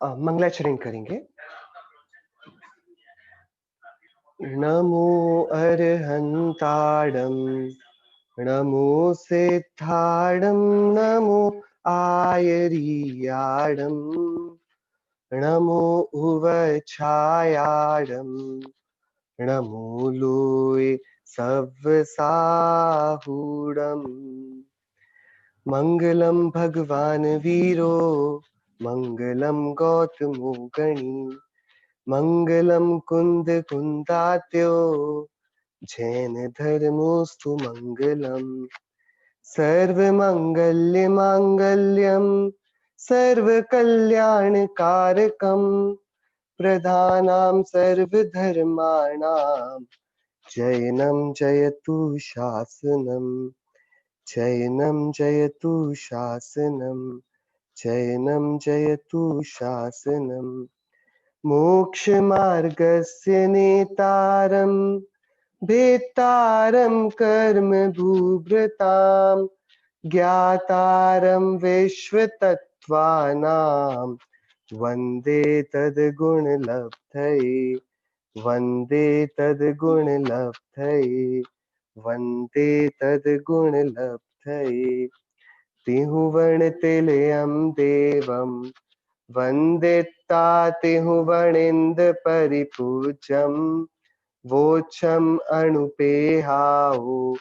मंगलाचरण करेंगे। नमो अरहंताणं, नमो सिद्धाणं, नमो आयर्याणं, नमो उवच्छायाणं, नमो लोय सव्वसाहूणम्। मंगलम भगवान वीरो, मंगलम गौतमो गणी, मंगलम कुंद कुंदात्यो, जैन धर्मोस्तु मंगलम। सर्व मंगल्य मांगल्यम, सर्व कल्याण कारकम, प्रधानां सर्व धर्माणां, जैनं जयतु शासनम, जैनं जयतु शासनम, जैनं जयतु शासनम। मोक्षमार्गस्य नेतारं, भेत्तारं कर्म भूभृतां, ज्ञातारं विश्वतत्त्वानां, वन्दे तद्गुणलब्धये, वन्दे तद्गुणलब्धये, वन्दे तद्गुणलब्धये। तिहुवण तिलयं देवं, वन्दिता तिहुवणिन्द परिपूज्यं, वोच्छम् अणुपेहाओ,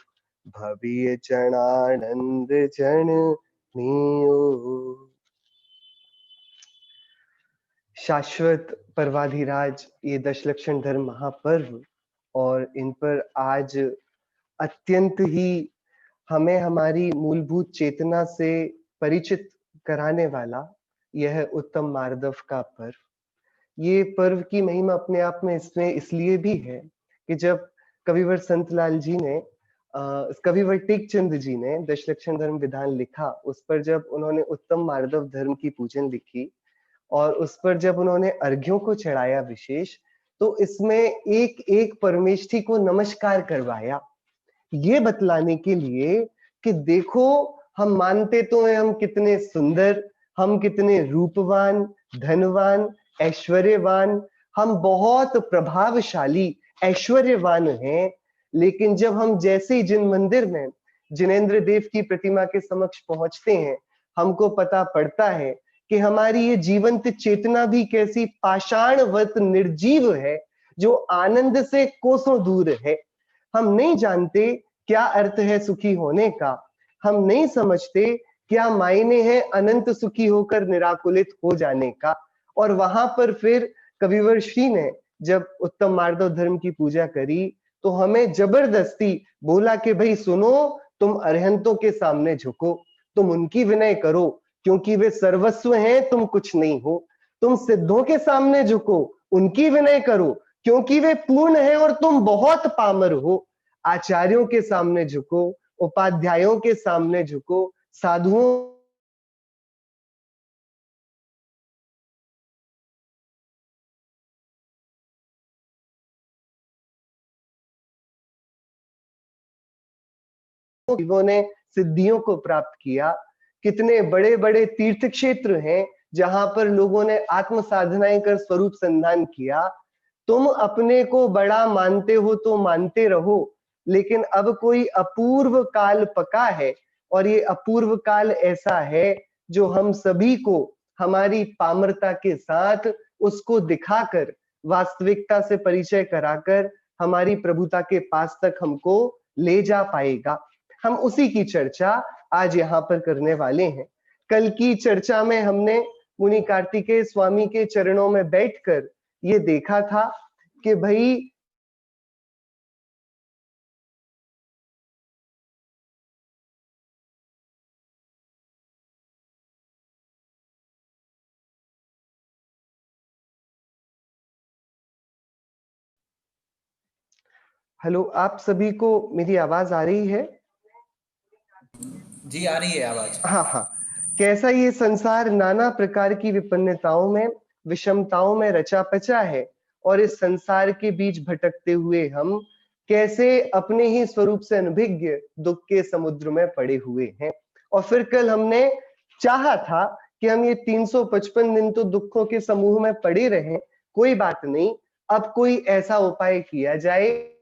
भविय जनानंद जननीयो। शाश्वत पर्वाधिराज ये दशलक्षण धर्म महापर्व और इन पर आज अत्यंत ही हमें हमारी मूलभूत चेतना से परिचित कराने वाला यह उत्तम मार्दव का पर्व। ये पर्व की महिमा अपने आप में इसमें इसलिए भी है कि जब कविवर संतलाल जी ने कविवर टेकचंद जी ने दशलक्षण धर्म विधान लिखा, उस पर जब उन्होंने उत्तम मार्दव धर्म की पूजन लिखी और उस पर जब उन्होंने अर्घ्यों को चढ़ाया विशेष, तो इसमें एक एक परमेष्ठी को नमस्कार करवाया, ये बतलाने के लिए कि देखो हम मानते तो हैं हम कितने सुंदर, हम कितने रूपवान, धनवान, ऐश्वर्यवान, हम बहुत प्रभावशाली ऐश्वर्यवान हैं, लेकिन जब हम जैसे ही जिन मंदिर में जिनेंद्र देव की प्रतिमा के समक्ष पहुंचते हैं, हमको पता पड़ता है कि हमारी ये जीवंत चेतना भी कैसी पाषाणवत निर्जीव है, जो आनंद से कोसों दूर है। हम नहीं जानते क्या अर्थ है सुखी होने का, हम नहीं समझते क्या मायने हैं अनंत सुखी होकर निराकुलित हो जाने का। और वहां पर फिर कविवर श्री ने जब उत्तम मार्दव धर्म की पूजा करी, तो हमें जबरदस्ती बोला कि भाई सुनो, तुम अरहंतों के सामने झुको, तुम उनकी विनय करो, क्योंकि वे सर्वस्व हैं, तुम कुछ नहीं हो। तुम सिद्धों के सामने झुको, उनकी विनय करो, क्योंकि वे पूर्ण है और तुम बहुत पामर हो। आचार्यों के सामने झुको, उपाध्यायों के सामने झुको, साधुओं ने सिद्धियों को प्राप्त किया। कितने बड़े बड़े तीर्थ क्षेत्र हैं जहां पर लोगों ने आत्म साधनाएं कर स्वरूप संधान किया। तुम अपने को बड़ा मानते हो तो मानते रहो, लेकिन अब कोई अपूर्व काल पका है, और ये अपूर्व काल ऐसा है जो हम सभी को हमारी पामरता के साथ उसको दिखाकर, वास्तविकता से परिचय कराकर हमारी प्रभुता के पास तक हमको ले जा पाएगा। हम उसी की चर्चा आज यहाँ पर करने वाले हैं। कल की चर्चा में हमने मुनि कार्तिकेय स्वामी के चरणों में बैठकर ये देखा था कि भाई हेलो, आप सभी को मेरी आवाज आ रही है? जी आ रही है आवाज। हाँ हाँ। कैसा ये संसार नाना प्रकार की विपन्नताओं में, विषमताओं में रचा पचा है, और इस संसार के बीच भटकते हुए हम कैसे अपने ही स्वरूप से अनभिज्ञ दुख के समुद्र में पड़े हुए हैं। और फिर कल हमने चाहा था कि हम ये 355 दिन तो दुखों के समूह में पड़े रहें, कोई बात नहीं, अब कोई ऐसा उपाय किया जाए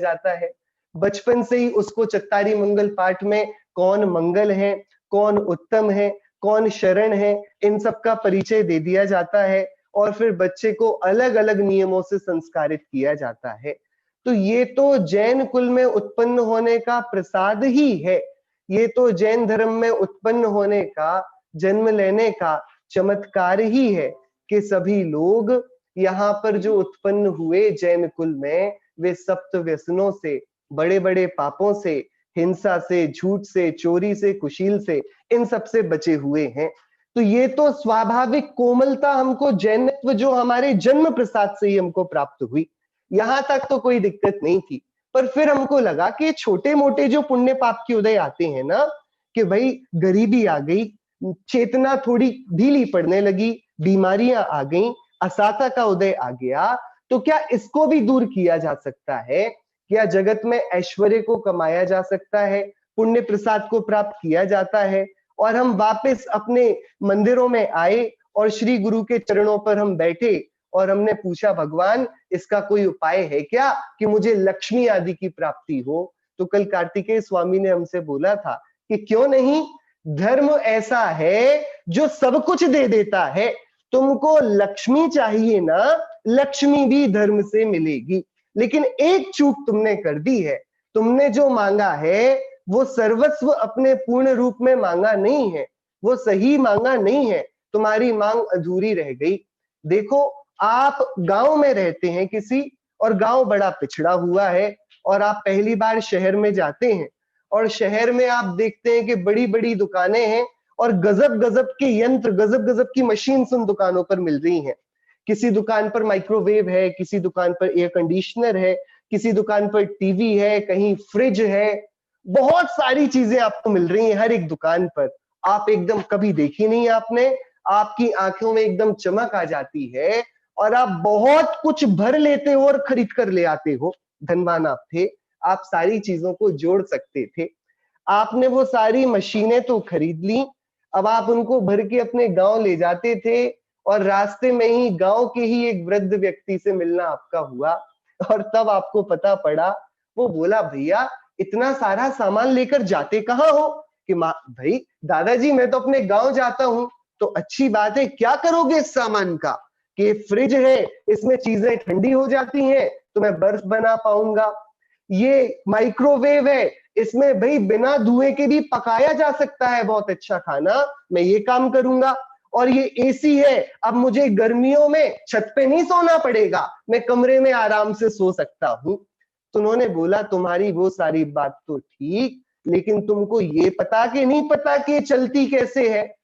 जाता है। बचपन से ही उसको चत्तारी मंगल पाठ में कौन मंगल है, कौन उत्तम है, कौन शरण है, इन सब का परिचय दे दिया जाता है और फिर बच्चे को अलग-अलग नियमों से संस्कारित किया जाता है। तो ये तो जैन कुल में उत्पन्न होने का प्रसाद ही है। ये तो जैन धर्म में उत्पन्न होने का, जन्म लेने का चमत्कार ही है कि सभी लोग यहाँ पर जो उत्पन्न हुए जैन कुल में, वे सप्त व्यसनों से, बड़े-बड़े पापों से, हिंसा से, झूठ से, चोरी से, कुशील से, इन सब से बचे हुए हैं। तो ये तो स्वाभाविक कोमलता हमको जैनत्व जो हमारे जन्म प्रसाद से ही हमको प्राप्त हुई, यहां तक तो कोई दिक्कत नहीं थी। पर फिर हमको लगा कि छोटे-मोटे जो पुण्य पाप के उदय आते हैं ना, कि भाई गरीबी आ गई, चेतना थोड़ी ढीली पड़ने लगी, बीमारियां आ गई, असाता का उदय आ गया, तो क्या इसको भी दूर किया जा सकता है? क्या जगत में ऐश्वर्य को कमाया जा सकता है? पुण्य प्रसाद को प्राप्त किया जाता है? और हम वापस अपने मंदिरों में आए और श्री गुरु के चरणों पर हम बैठे और हमने पूछा, भगवान इसका कोई उपाय है क्या कि मुझे लक्ष्मी आदि की प्राप्ति हो? तो कल कार्तिकेय स्वामी ने हमसे बोला था कि क्यों नहीं, धर्म ऐसा है जो सब कुछ दे देता है। तुमको लक्ष्मी चाहिए ना, लक्ष्मी भी धर्म से मिलेगी। लेकिन एक चूक तुमने कर दी है, तुमने जो मांगा है वो सर्वस्व अपने पूर्ण रूप में मांगा नहीं है, वो सही मांगा नहीं है, तुम्हारी मांग अधूरी रह गई। देखो, आप गांव में रहते हैं किसी, और गांव बड़ा पिछड़ा हुआ है, और आप पहली बार शहर में जाते हैं और शहर में आप देखते हैं कि बड़ी बड़ी दुकानें हैं और गजब गजब के यंत्र, गजब गजब की मशीन उन दुकानों पर मिल रही हैं। किसी दुकान पर माइक्रोवेव है, किसी दुकान पर एयर कंडीशनर है, किसी दुकान पर टीवी है, कहीं फ्रिज है, बहुत सारी चीजें आपको मिल रही हैं हर एक दुकान पर। आप एकदम कभी देखी नहीं आपने, आपकी आंखों में एकदम चमक आ जाती है और आप बहुत कुछ भर लेते हो और खरीद कर ले आते हो। धनवान आप थे, आप सारी चीजों को जोड़ सकते थे। आपने वो सारी मशीनें तो खरीद ली, अब आप उनको भर के अपने गांव ले जाते थे और रास्ते में ही गांव के ही एक वृद्ध व्यक्ति से मिलना आपका हुआ और तब आपको पता पड़ा, वो बोला, भैया इतना सारा सामान लेकर जाते कहाँ हो? कि माँ, भाई दादाजी मैं तो अपने गांव जाता हूँ। तो अच्छी बात है, क्या करोगे इस सामान का? कि फ्रिज है, इसमें चीजें ठंडी हो जाती हैं तो मैं बर्फ बना पाऊंगा। ये माइक्रोवेव है, इसमें भाई बिना धुएं के भी पकाया जा सकता है बहुत अच्छा खाना, मैं ये काम करूंगा। और ये एसी है, अब मुझे गर्मियों में छत पे नहीं सोना पड़ेगा, मैं कमरे में आराम से सो सकता हूं। तो उन्होंने बोला, तुम्हारी वो सारी बात तो ठीक, लेकिन तुमको ये पता कि नहीं पता कि ये चलती कैसे है?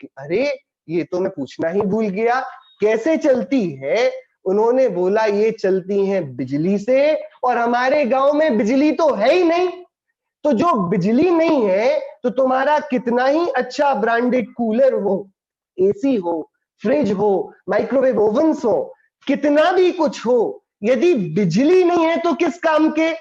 कि अरे ये तो मैं पूछना ही भूल गया, कैसे चलती है? उन्होंने बोला, ये चलती हैं बिजली से, और हमारे गांव में बिजली तो है ही नहीं। तो जो बिजली नहीं है, तो तुम्हारा कितना ही अच्छा ब्रांडेड कूलर हो, एसी हो, फ्रिज हो, माइक्रोवेव ओवन्स हो, कितना भी कुछ हो, यदि बिजली नहीं है तो किस काम के?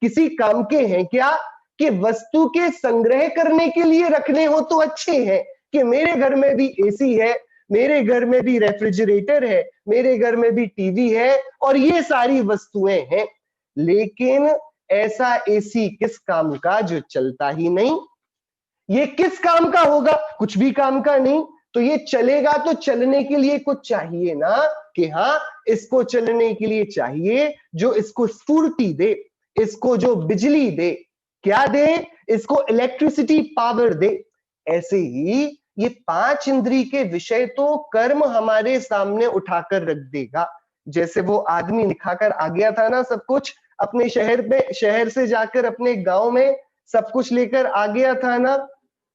किसी काम के हैं क्या? कि वस्तु के संग्रह करने के लिए रखने हो तो अच्छे हैं, कि मेरे घर में भी एसी है, मेरे घर में भी रेफ्रिजरेटर है, मेरे घर में भी टीवी है और ये सारी वस्तुएं हैं। लेकिन ऐसा एसी किस काम का जो चलता ही नहीं? ये किस काम का होगा? कुछ भी काम का नहीं। तो ये चलेगा तो चलने के लिए कुछ चाहिए ना, कि हाँ इसको चलने के लिए चाहिए जो इसको स्फूर्ति दे, इसको जो बिजली दे। क्या दे? इसको इलेक्ट्रिसिटी पावर दे। ऐसे ही ये पांच इंद्री के विषय तो कर्म हमारे सामने उठाकर रख देगा। जैसे वो आदमी दिखाकर आ गया था ना सब कुछ, अपने शहर में, शहर से जाकर अपने गांव में सब कुछ लेकर आ गया था ना,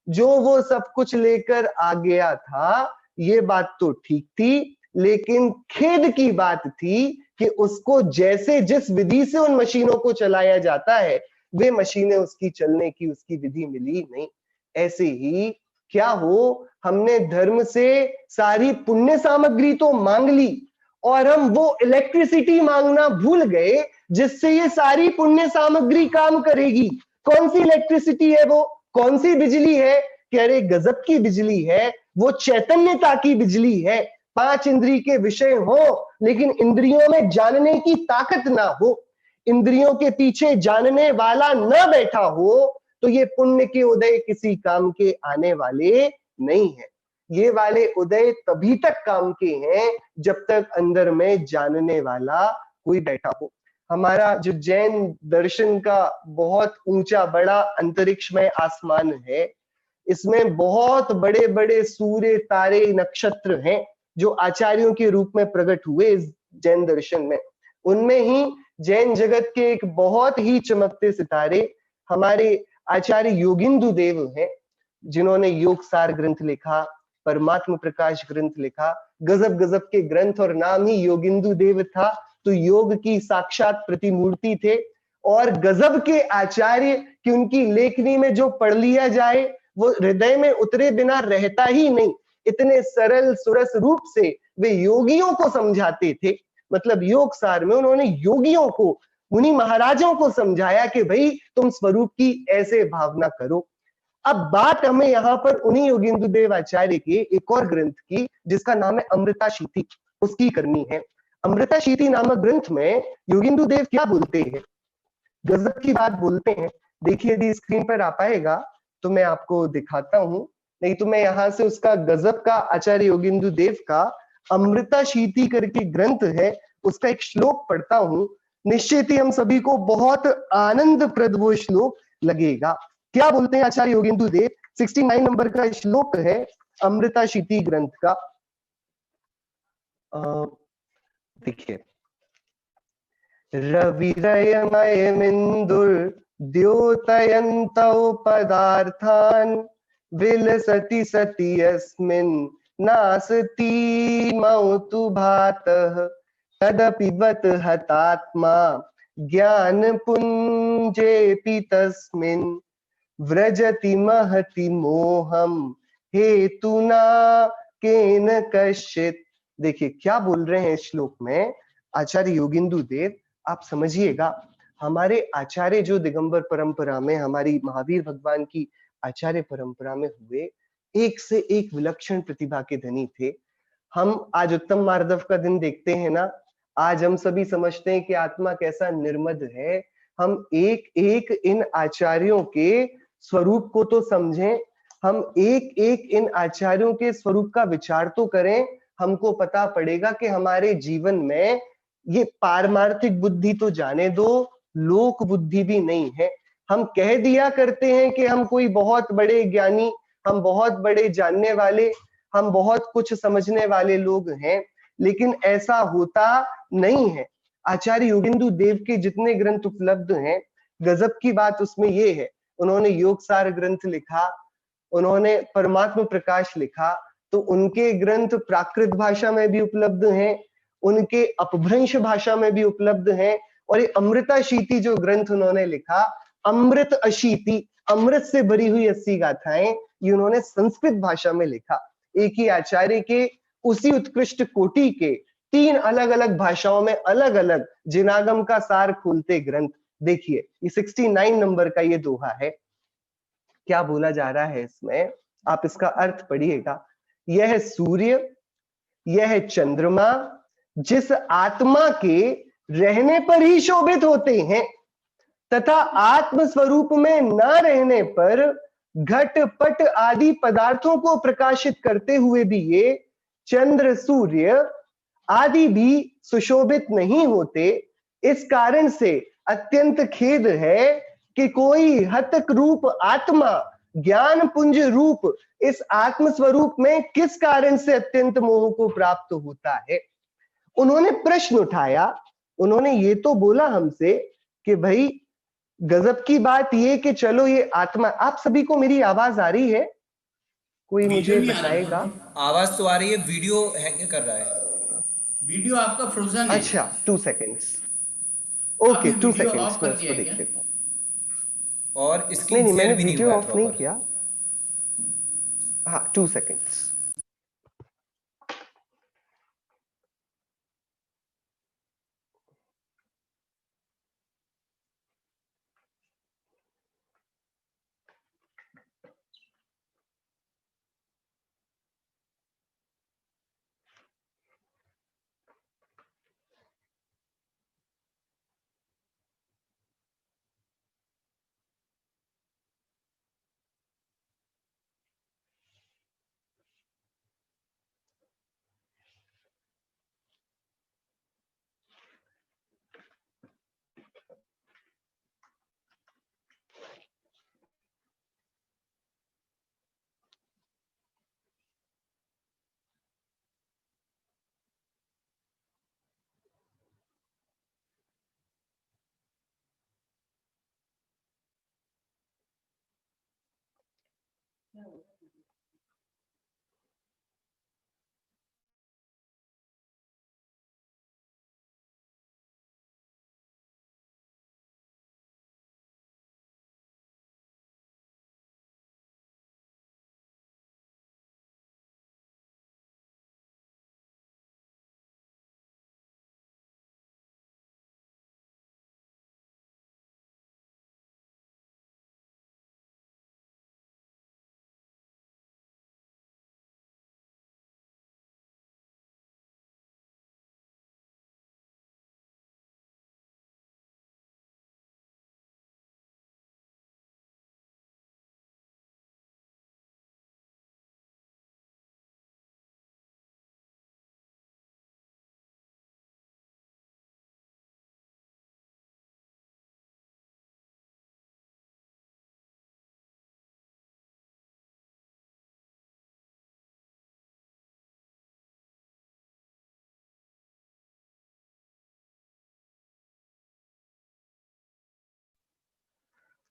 जो वो सब कुछ लेकर आ गया था, ये बात तो ठीक थी, लेकिन खेद की बात थी कि उसको जैसे जिस विधि से उन मशीनों को चलाया जाता है, वे मशीनें उसकी चलने की उसकी विधि मिली नहीं। ऐसे ही क्या हो, हमने धर्म से सारी पुण्य सामग्री तो मांग ली और हम वो इलेक्ट्रिसिटी मांगना भूल गए जिससे ये सारी पुण्य सामग्री काम करेगी। कौन सी इलेक्ट्रिसिटी है वो, कौन सी बिजली है? कह रहे गजब की बिजली है, वो चैतन्यता की बिजली है। पांच इंद्रिय के विषय हो लेकिन इंद्रियों में जानने की ताकत ना हो, इंद्रियों के पीछे जानने वाला न बैठा हो, तो ये पुण्य के उदय किसी काम के आने वाले नहीं है। ये वाले उदय तभी तक काम के हैं जब तक अंदर में जानने वाला कोई बैठा हो। हमारा जो जैन दर्शन का बहुत ऊंचा बड़ा अंतरिक्ष में आसमान है, इसमें बहुत बड़े बड़े सूर्य तारे नक्षत्र हैं जो आचार्यों के रूप में प्रकट हुए इस जैन दर्शन में। उनमें ही जैन जगत के एक बहुत ही चमकते सितारे हमारे आचार्य योगिंदु देव हैं, जिन्होंने योग सार ग्रंथ लिखा, परमात्म प्रकाश ग्रंथ लिखा, गजब गजब के ग्रंथ, और नाम ही योगिंदु देव था तो योग की साक्षात प्रतिमूर्ति थे। और गजब के आचार्य कि उनकी लेखनी में जो पढ़ लिया जाए वो हृदय में उतरे बिना रहता ही नहीं। इतने सरल सुरस रूप से वे योगियों को समझाते थे। मतलब योग सार में उन्होंने योगियों को, मुनि महाराजों को समझाया कि भाई तुम स्वरूप की ऐसे भावना करो। अब बात हमें यहाँ पर उन्हीं योगिंदु देव आचार्य के एक और ग्रंथ की जिसका नाम है अमृताशीति, उसकी करनी है। अमृताशीति नामक ग्रंथ में योगिंदु देव क्या बोलते हैं, गजब की बात बोलते हैं। देखिए यदि स्क्रीन पर आ पाएगा तो मैं आपको दिखाता हूं, नहीं तो मैं यहां से उसका गजब का आचार्य योगिंदु देव का अमृताशीति करके ग्रंथ है उसका एक श्लोक पढ़ता हूं। निश्चित ही हम सभी को बहुत आनंदप्रद वो श्लोक लगेगा। क्या बोलते हैं आचार्य योगिंदु देव? 69 नंबर का श्लोक है अमृताशीति ग्रंथ का। देखिए, रविरयमयमिन्दुर्द्योतयन्तौ पदार्थान् विलसति सति यस्मिन् नास्ति मौतु भातः तदपि बत हतात्मा ज्ञानपुञ्जेऽपि तस्मिन् व्रजति महति मोहम हेतुना केन कश्चित्। देखिए क्या बोल रहे हैं श्लोक में आचार्य योगिंदु देव, आप समझिएगा। हमारे आचार्य जो दिगंबर परंपरा में, हमारी महावीर भगवान की आचार्य परंपरा में हुए, एक से एक विलक्षण प्रतिभा के धनी थे। हम आज उत्तम मार्दव का दिन देखते हैं ना, आज हम सभी समझते हैं कि आत्मा कैसा निर्मद है। हम एक एक इन आचार्यों के स्वरूप को तो समझें, हम एक एक इन आचार्यों के स्वरूप का विचार तो करें। हमको पता पड़ेगा कि हमारे जीवन में ये पारमार्थिक बुद्धि तो जाने दो, लोक बुद्धि भी नहीं है। हम कह दिया करते हैं कि हम कोई बहुत बड़े ज्ञानी, हम बहुत बड़े जानने वाले, हम बहुत कुछ समझने वाले लोग हैं, लेकिन ऐसा होता नहीं है। आचार्य योगिंदु देव के जितने ग्रंथ उपलब्ध हैं, गजब की बात उसमें ये है, उन्होंने योग सार ग्रंथ लिखा, उन्होंने परमात्म प्रकाश लिखा, तो उनके ग्रंथ प्राकृत भाषा में भी उपलब्ध हैं, उनके अपभ्रंश भाषा में भी उपलब्ध हैं। और ये अमृताशीति जो ग्रंथ उन्होंने लिखा, अमृत अशीति, अमृत से भरी हुई 80 गाथाएं, ये उन्होंने संस्कृत भाषा में लिखा। एक ही आचार्य के उसी उत्कृष्ट कोटि के 3 अलग अलग भाषाओं में अलग अलग जिनागम का सार खोलते ग्रंथ। देखिए ये 69 नंबर का ये दोहा है। क्या बोला जा रहा है इसमें, आप इसका अर्थ पढ़िएगा। यह सूर्य, यह चंद्रमा जिस आत्मा के रहने पर ही शोभित होते हैं तथा आत्म स्वरूप में न रहने पर घट पट आदि पदार्थों को प्रकाशित करते हुए भी ये चंद्र सूर्य आदि भी सुशोभित नहीं होते। इस कारण से अत्यंत खेद है कि कोई हतक रूप आत्मा ज्ञान पुंज रूप इस आत्म स्वरूप में किस कारण से अत्यंत मोह को प्राप्त होता है। उन्होंने प्रश्न उठाया, उन्होंने ये तो बोला हमसे कि भाई गजब की बात ये कि चलो ये आत्मा, आप सभी को मेरी आवाज आ रही है? कोई मुझे बताएगा? आवाज तो आ रही है, वीडियो हैंग कर रहा है। वीडियो आपका फ्रोजन है। अच्छा 2 सेकेंड्स, ओके आपने 2 वीडियो सेकेंड्स ऑफ मैं कर दिया उसको है देख क्या? लेता हूँ। और नहीं स्क्रीन नहीं, शेयर मैंने भी नहीं वीडियो हुआ है ऑफ नहीं प्रॉपर। किया। हाँ 2 seconds।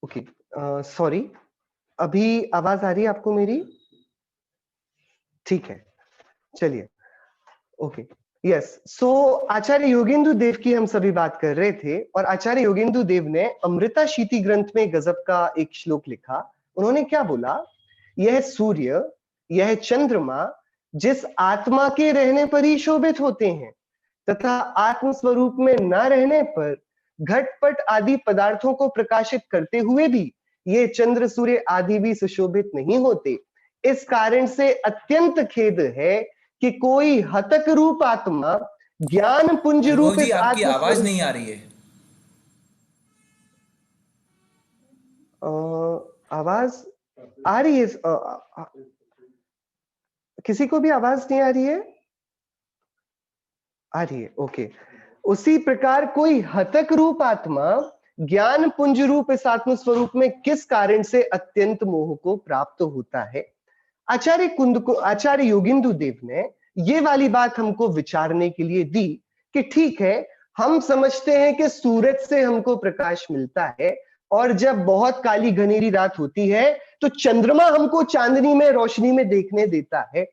ओके, सॉरी, अभी आवाज आ रही है आपको मेरी? ठीक है, चलिए। Okay, yes. So Acharya Yogendra Dev की हम सभी बात कर रहे थे, और आचार्य योगेंद्र देव ने अमृता शीति ग्रंथ में गजब का एक श्लोक लिखा। उन्होंने क्या बोला? यह सूर्य, यह चंद्रमा जिस आत्मा के रहने पर ही शोभित होते हैं, तथा आत्म स्वरूप में न रहने पर घटपट आदि पदार्थों को प्रकाशित करते हुए भी ये चंद्र सूर्य आदि भी सुशोभित नहीं होते। इस कारण से अत्यंत खेद है कि कोई हतक रूप आत्मा ज्ञान पुंज वैभव रूप जी, इस आपकी आत्म आवाज स्वरूप। नहीं आ रही है। आवाज आ रही है? किसी को भी आवाज नहीं आ रही है? आ रही है, ओके। उसी प्रकार कोई हतक रूप आत्मा ज्ञान पुंज रूप इस आत्म स्वरूप में किस कारण से अत्यंत मोह को प्राप्त होता है? आचार्य योगिंदु देव ने ये वाली बात हमको विचारने के लिए दी कि ठीक है, हम समझते हैं कि सूरज से हमको प्रकाश मिलता है, और जब बहुत काली घनेरी रात होती है तो चंद्रमा हमको चांदनी में रोशनी में देखने देता है।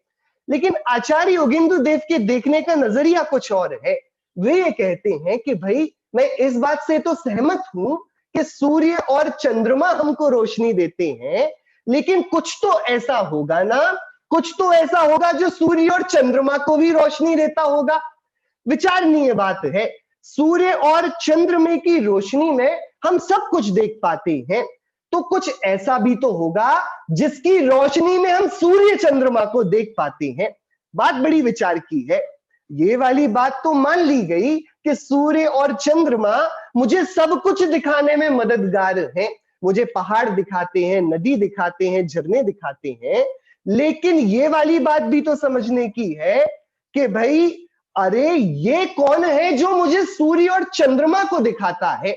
लेकिन आचार्य योगेंद्र देव के देखने का नजरिया कुछ और है। वे ये कहते हैं कि भाई, मैं इस बात से तो सहमत हूं कि सूर्य और चंद्रमा हमको रोशनी देते हैं, लेकिन कुछ तो ऐसा होगा ना, कुछ तो ऐसा होगा जो सूर्य और चंद्रमा को भी रोशनी देता होगा। विचारणीय बात है। सूर्य और चंद्रमा की रोशनी में हम सब कुछ देख पाते हैं, तो कुछ ऐसा भी तो होगा जिसकी रोशनी में हम सूर्य चंद्रमा को देख पाते हैं। बात बड़ी विचार की है। ये वाली बात तो मान ली गई कि सूर्य और चंद्रमा मुझे सब कुछ दिखाने में मददगार हैं। मुझे पहाड़ दिखाते हैं, नदी दिखाते हैं, झरने दिखाते हैं। लेकिन ये वाली बात भी तो समझने की है कि भाई, अरे ये कौन है जो मुझे सूर्य और चंद्रमा को दिखाता है?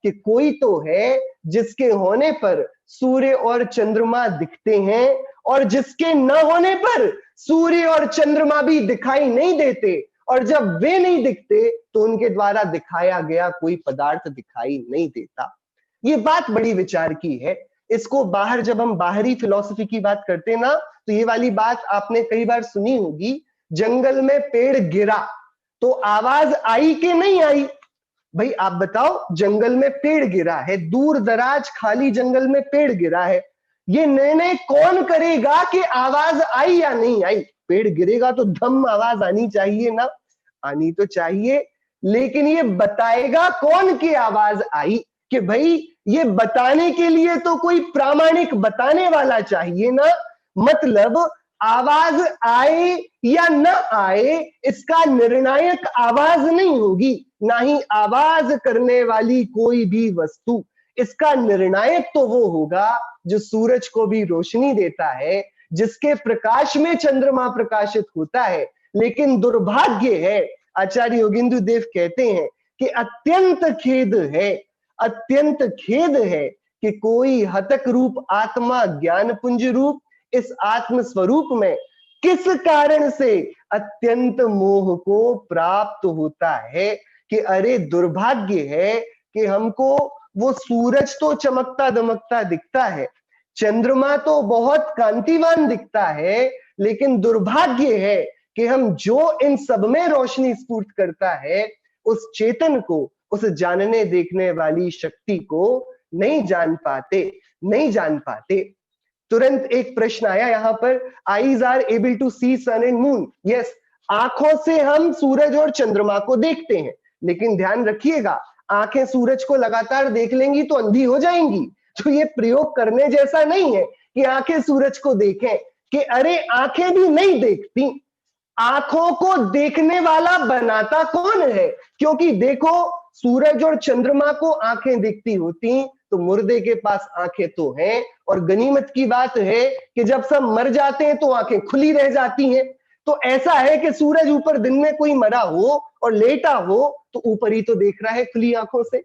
कि कोई तो है जिसके होने पर सूर्य और चंद्रमा दिखते हैं, और जिसके न होने पर सूर्य और चंद्रमा भी दिखाई नहीं देते, और जब वे नहीं दिखते तो उनके द्वारा दिखाया गया कोई पदार्थ दिखाई नहीं देता। ये बात बड़ी विचार की है। इसको बाहर, जब हम बाहरी फिलॉसफी की बात करते हैं ना, तो ये वाली बात आपने कई बार सुनी होगी। जंगल में पेड़ गिरा तो आवाज आई कि नहीं आई? भाई आप बताओ, जंगल में पेड़ गिरा है, दूर दराज खाली जंगल में पेड़ गिरा है, ये निर्णय कौन करेगा कि आवाज आई या नहीं आई? पेड़ गिरेगा तो धम आवाज आनी चाहिए ना, आनी तो चाहिए, लेकिन ये बताएगा कौन की आवाज आई? कि भाई ये बताने के लिए तो कोई प्रामाणिक बताने वाला चाहिए ना। मतलब आवाज आए या न आए, इसका निर्णायक आवाज नहीं होगी, ना ही आवाज करने वाली कोई भी वस्तु। इसका निर्णायक तो वो होगा जो सूरज को भी रोशनी देता है, जिसके प्रकाश में चंद्रमा प्रकाशित होता है। लेकिन दुर्भाग्य है, आचार्य योगेंद्र देव कहते हैं कि अत्यंत खेद है, अत्यंत खेद है कि कोई हतक रूप आत्मा ज्ञान पुंज रूप इस आत्म स्वरूप में किस कारण से अत्यंत मोह को प्राप्त होता है। कि अरे दुर्भाग्य है कि हमको वो सूरज तो चमकता दमकता दिखता है, चंद्रमा तो बहुत कांतिवान दिखता है, लेकिन दुर्भाग्य है कि हम जो इन सब में रोशनी स्फूर्त करता है, उस चेतन को, उस जानने देखने वाली शक्ति को नहीं जान पाते, नहीं जान पाते। तुरंत एक प्रश्न आया यहां पर, eyes are able to see sun and moon. Yes, आंखों से हम सूरज और चंद्रमा को देखते हैं, लेकिन ध्यान रखिएगा, आंखें सूरज को लगातार देख लेंगी तो अंधी हो जाएंगी। तो ये प्रयोग करने जैसा नहीं है कि आंखें सूरज को देखें, कि अरे आंखें भी नहीं देखती, आंखों को देखने वाला बनाता कौन है? क्योंकि देखो, सूरज और चंद्रमा को आंखें दिखती होती तो मुर्दे के पास आंखें तो हैं, और गनीमत की बात है कि जब सब मर जाते हैं तो आंखें खुली रह जाती हैं। तो ऐसा है कि सूरज ऊपर दिन में कोई मरा हो और लेटा हो तो ऊपर ही तो देख रहा है खुली आंखों से,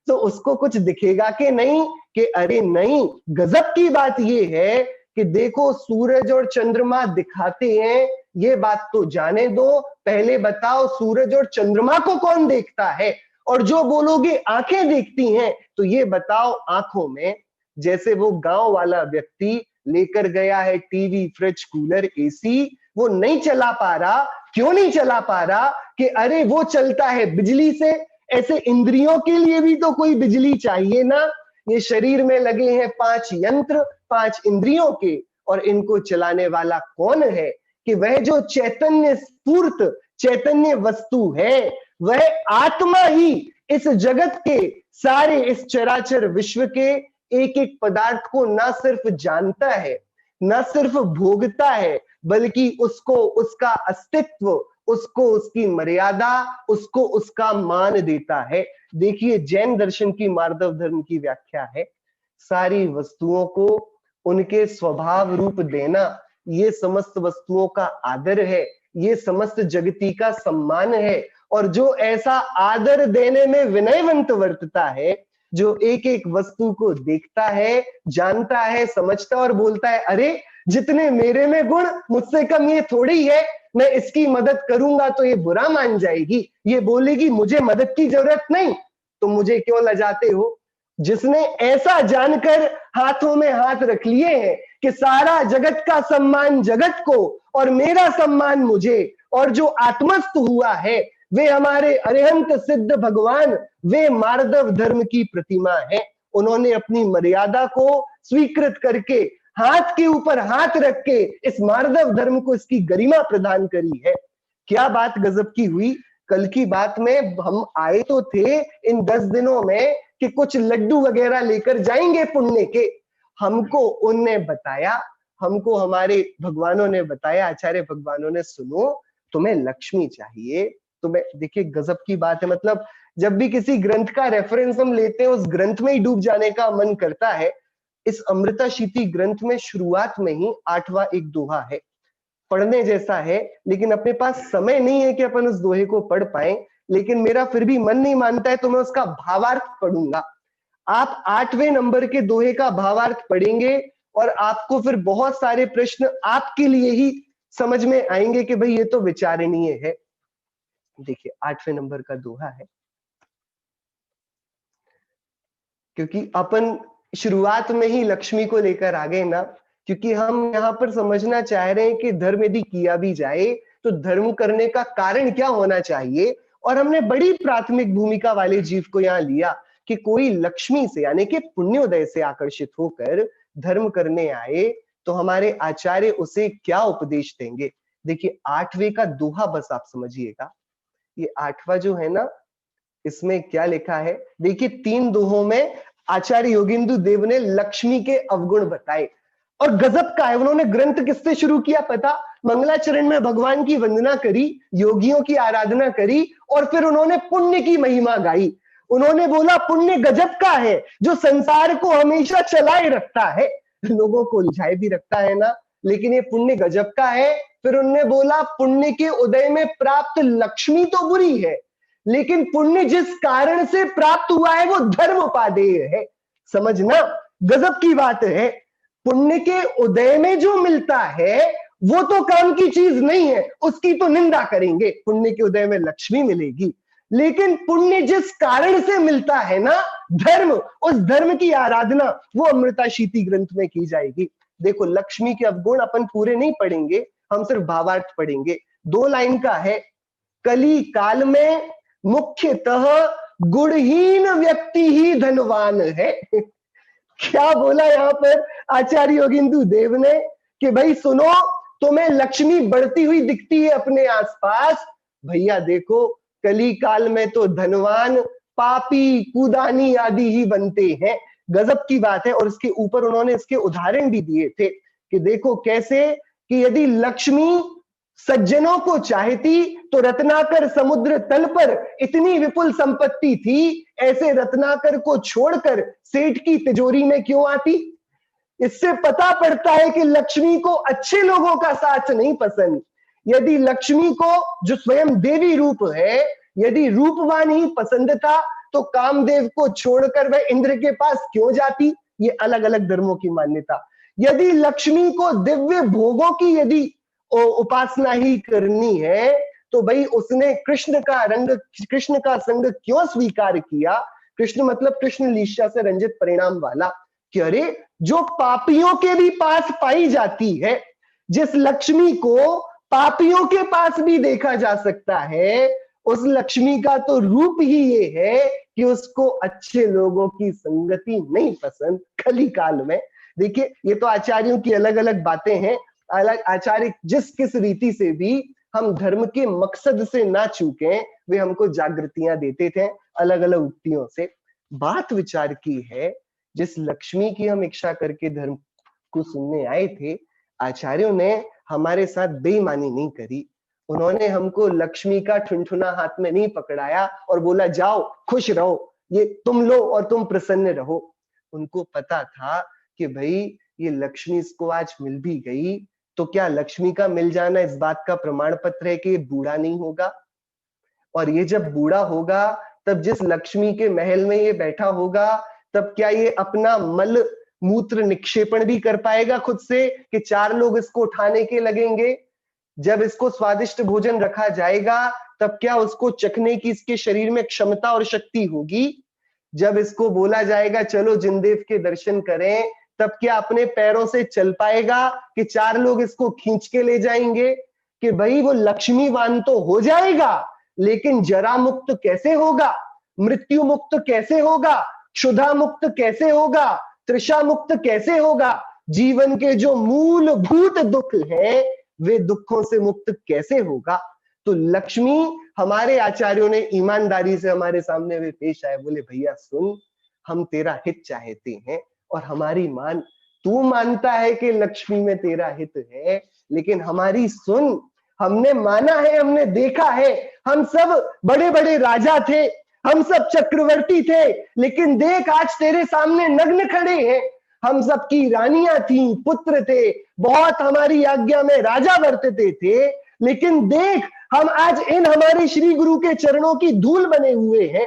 तो उसको कुछ दिखेगा कि नहीं? कि अरे नहीं, गजब की बात यह है कि देखो सूरज और चंद्रमा दिखाते हैं, ये बात तो जाने दो, पहले बताओ सूरज और चंद्रमा को कौन देखता है? और जो बोलोगे आंखें देखती हैं, तो ये बताओ आंखों में, जैसे वो गांव वाला व्यक्ति लेकर गया है टीवी, फ्रिज, कूलर, एसी, वो नहीं चला पा रहा, क्यों नहीं चला पा रहा? कि अरे वो चलता है बिजली से, ऐसे इंद्रियों के लिए भी तो कोई बिजली चाहिए ना। ये शरीर में लगे हैं 5 यंत्र, 5 इंद्रियों के, और इनको चलाने वाला कौन है? कि वह जो चैतन्य स्फूर्त चैतन्य वस्तु है, वह आत्मा ही इस जगत के सारे, इस चराचर विश्व के एक एक पदार्थ को ना सिर्फ जानता है, ना सिर्फ भोगता है, बल्कि उसको उसका अस्तित्व, उसको उसकी मर्यादा, उसको उसका मान देता है। देखिए, जैन दर्शन की मार्दव धर्म की व्याख्या है, सारी वस्तुओं को उनके स्वभाव रूप देना, ये समस्त वस्तुओं का आदर है, ये समस्त जगती का सम्मान है। और जो ऐसा आदर देने में विनयवंत वर्तता है, जो एक एक वस्तु को देखता है, जानता है, समझता और बोलता है, अरे जितने मेरे में गुण, मुझसे कम ये थोड़ी है, मैं इसकी मदद करूंगा तो ये बुरा मान जाएगी, ये बोलेगी मुझे मदद की जरूरत नहीं, तो मुझे क्यों लजाते हो? जिसने ऐसा जानकर हाथों में हाथ रख लिए हैं कि सारा जगत का सम्मान जगत को और मेरा सम्मान मुझे, और जो आत्मस्थ हुआ है वे हमारे अरिहंत सिद्ध भगवान, वे मार्दव धर्म की प्रतिमा है। उन्होंने अपनी मर्यादा को स्वीकृत करके, हाथ के ऊपर हाथ रख के इस मार्दव धर्म को इसकी गरिमा प्रदान करी है। क्या बात गजब की हुई। कल की बात में हम आए तो थे इन 10 दिनों में कि कुछ लड्डू वगैरह लेकर जाएंगे पुण्य के, हमको उनने बताया, हमको हमारे भगवानों ने बताया, आचार्य भगवानों ने, सुनो तुम्हें लक्ष्मी चाहिए, तुम्हें, देखिए गजब की बात है। मतलब जब भी किसी ग्रंथ का रेफरेंस हम लेते हैं, उस ग्रंथ में ही डूब जाने का मन करता है। इस अमृता शीति ग्रंथ में शुरुआत में ही 8वां एक दोहा है, पढ़ने जैसा है, लेकिन अपने पास समय नहीं है कि अपन उस दोहे को पढ़ पाए। लेकिन मेरा फिर भी मन नहीं मानता है तो मैं उसका भावार्थ पढ़ूंगा। आप 8वें नंबर के दोहे का भावार्थ पढ़ेंगे और आपको फिर बहुत सारे प्रश्न आपके लिए ही समझ में आएंगे कि भाई ये तो विचारणीय है। देखिए 8वें नंबर का दोहा है, क्योंकि अपन शुरुआत में ही लक्ष्मी को लेकर आ गए ना, क्योंकि हम यहाँ पर समझना चाह रहे हैं कि धर्म यदि किया भी जाए तो धर्म करने का कारण क्या होना चाहिए। और हमने बड़ी प्राथमिक भूमिका वाले जीव को यहाँ लिया कि कोई लक्ष्मी से यानी कि पुण्योदय से आकर्षित होकर धर्म करने आए तो हमारे आचार्य उसे क्या उपदेश देंगे। देखिए 8वें का दोहा बस आप समझिएगा, ये 8वां जो है ना, इसमें क्या लिखा है, देखिए 3 दोहों में आचार्य योगेंद्र देव ने लक्ष्मी के अवगुण बताए और गजब का है। उन्होंने ग्रंथ किससे शुरू किया पता, मंगलाचरण में भगवान की वंदना करी, योगियों की आराधना करी और फिर उन्होंने पुण्य की महिमा गाई। उन्होंने बोला पुण्य गजब का है जो संसार को हमेशा चलाए रखता है, लोगों को उलझाए भी रखता है ना, लेकिन ये पुण्य गजब का है। फिर उन्होंने बोला पुण्य के उदय में प्राप्त लक्ष्मी तो बुरी है, लेकिन पुण्य जिस कारण से प्राप्त हुआ है वो धर्म उपादेय है। समझना, गजब की बात है। पुण्य के उदय में जो मिलता है वो तो काम की चीज नहीं है, उसकी तो निंदा करेंगे। पुण्य के उदय में लक्ष्मी मिलेगी, लेकिन पुण्य जिस कारण से मिलता है ना, धर्म, उस धर्म की आराधना वो अमृताशीति ग्रंथ में की जाएगी। देखो लक्ष्मी के अवगुण अपन पूरे नहीं पढ़ेंगे, हम सिर्फ भावार्थ पढ़ेंगे। 2 लाइन का है, कली काल में मुख्यतः गुणहीन व्यक्ति ही धनवान है। क्या बोला यहां पर आचार्य योगेंद्र देव ने कि भाई सुनो, तुम्हें लक्ष्मी बढ़ती हुई दिखती है अपने आसपास, भैया देखो कली काल में तो धनवान पापी कूदानी आदि ही बनते हैं। गजब की बात है। और इसके ऊपर उन्होंने इसके उदाहरण भी दिए थे कि देखो कैसे, कि यदि लक्ष्मी सज्जनों को चाहती तो रत्नाकर समुद्र तल पर इतनी विपुल संपत्ति थी, ऐसे रत्नाकर को छोड़कर सेठ की तिजोरी में क्यों आती। इससे पता पड़ता है कि लक्ष्मी को अच्छे लोगों का साथ नहीं पसंद। यदि लक्ष्मी को, जो स्वयं देवी रूप है, यदि रूपवान ही पसंद था तो कामदेव को छोड़कर वह इंद्र के पास क्यों जाती। ये अलग अलग धर्मों की मान्यता। यदि लक्ष्मी को दिव्य भोगों की यदि उपासना ही करनी है तो भाई उसने कृष्ण का संग क्यों स्वीकार किया। कृष्ण मतलब कृष्ण लीला से रंजित परिणाम वाला, कि अरे जो पापियों के भी पास पाई जाती है, जिस लक्ष्मी को पापियों के पास भी देखा जा सकता है, उस लक्ष्मी का तो रूप ही ये है कि उसको अच्छे लोगों की संगति नहीं पसंद कली काल में। देखिए ये तो आचार्यों की अलग अलग बातें हैं, अलग आचार्य जिस किस रीति से भी हम धर्म के मकसद से ना चूकें, वे हमको जागृतियां देते थे अलग अलग उक्तियों से। बात विचार की है, जिस लक्ष्मी की हम इच्छा करके धर्म को सुनने आए थे, आचार्यों ने हमारे साथ बेईमानी नहीं करी। उन्होंने हमको लक्ष्मी का ठुनठुना हाथ में नहीं पकड़ाया और बोला जाओ खुश रहो, ये तुम लो और तुम प्रसन्न रहो। उनको पता था कि भाई ये लक्ष्मी इसको आज मिल भी गई तो क्या लक्ष्मी का मिल जाना इस बात का प्रमाण पत्र है कि ये बूढ़ा नहीं होगा, और ये जब बूढ़ा होगा तब जिस लक्ष्मी के महल में ये बैठा होगा तब क्या ये अपना मल मूत्र निक्षेपण भी कर पाएगा खुद से, कि 4 लोग इसको उठाने के लगेंगे। जब इसको स्वादिष्ट भोजन रखा जाएगा तब क्या उसको चखने की इसके शरीर में क्षमता और शक्ति होगी। जब इसको बोला जाएगा चलो जिनदेव के दर्शन करें, तब क्या अपने पैरों से चल पाएगा कि 4 लोग इसको खींच के ले जाएंगे। कि भाई वो लक्ष्मीवान तो हो जाएगा, लेकिन जरा मुक्त कैसे होगा, मृत्यु मुक्त कैसे होगा, क्षुधा मुक्त कैसे होगा, तृषा मुक्त कैसे होगा, जीवन के जो मूलभूत दुख हैं वे दुखों से मुक्त कैसे होगा। तो लक्ष्मी हमारे आचार्यों ने ईमानदारी से हमारे सामने वे पेश आए, बोले भैया सुन, हम तेरा हित चाहते हैं और हमारी मान, तू मानता है कि लक्ष्मी में तेरा हित है, लेकिन हमारी सुन, हमने माना है, हमने देखा है, हम सब बड़े बड़े राजा थे, हम सब चक्रवर्ती थे, लेकिन देख आज तेरे सामने नग्न खड़े हैं। हम सब की रानियां थी, पुत्र थे, बहुत हमारी आज्ञा में राजा वर्तते थे, लेकिन देख हम आज इन हमारे श्री गुरु के चरणों की धूल बने हुए हैं।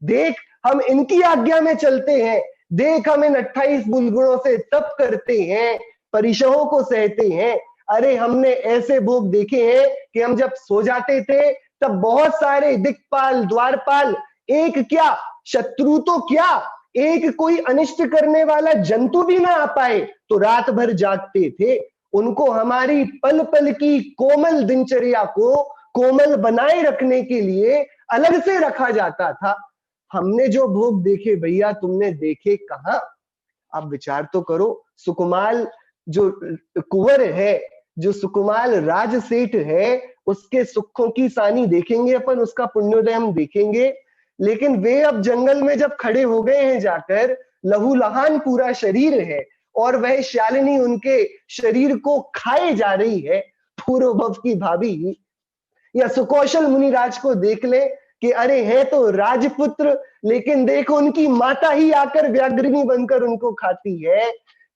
देख हम इनकी आज्ञा में चलते हैं, देख हम इन 28 बुलगुणों से तप करते हैं, परिशहों को सहते हैं। अरे हमने ऐसे भोग देखे हैं कि हम जब सो जाते थे तब बहुत सारे दिक्पाल द्वारपाल, एक क्या शत्रु तो क्या, एक कोई अनिष्ट करने वाला जंतु भी ना आ पाए तो रात भर जागते थे। उनको हमारी पल पल की कोमल दिनचर्या को कोमल बनाए रखने के लिए अलग से रखा जाता था। हमने जो भोग देखे भैया, तुमने देखे कहां। आप विचार तो करो, सुकुमाल जो कुंवर है, जो सुकुमाल राज सेठ है, उसके सुखों की सानी देखेंगे अपन, उसका पुण्योदय हम देखेंगे। लेकिन वे अब जंगल में जब खड़े हो गए हैं जाकर, लहूलुहान पूरा शरीर है और वह शालिनी उनके शरीर को खाए जा रही है, पूर्व भव की भाभी। या सुकौशल मुनिराज को देख ले कि अरे है तो राजपुत्र, लेकिन देखो उनकी माता ही आकर व्याघ्रिनी बनकर उनको खाती है।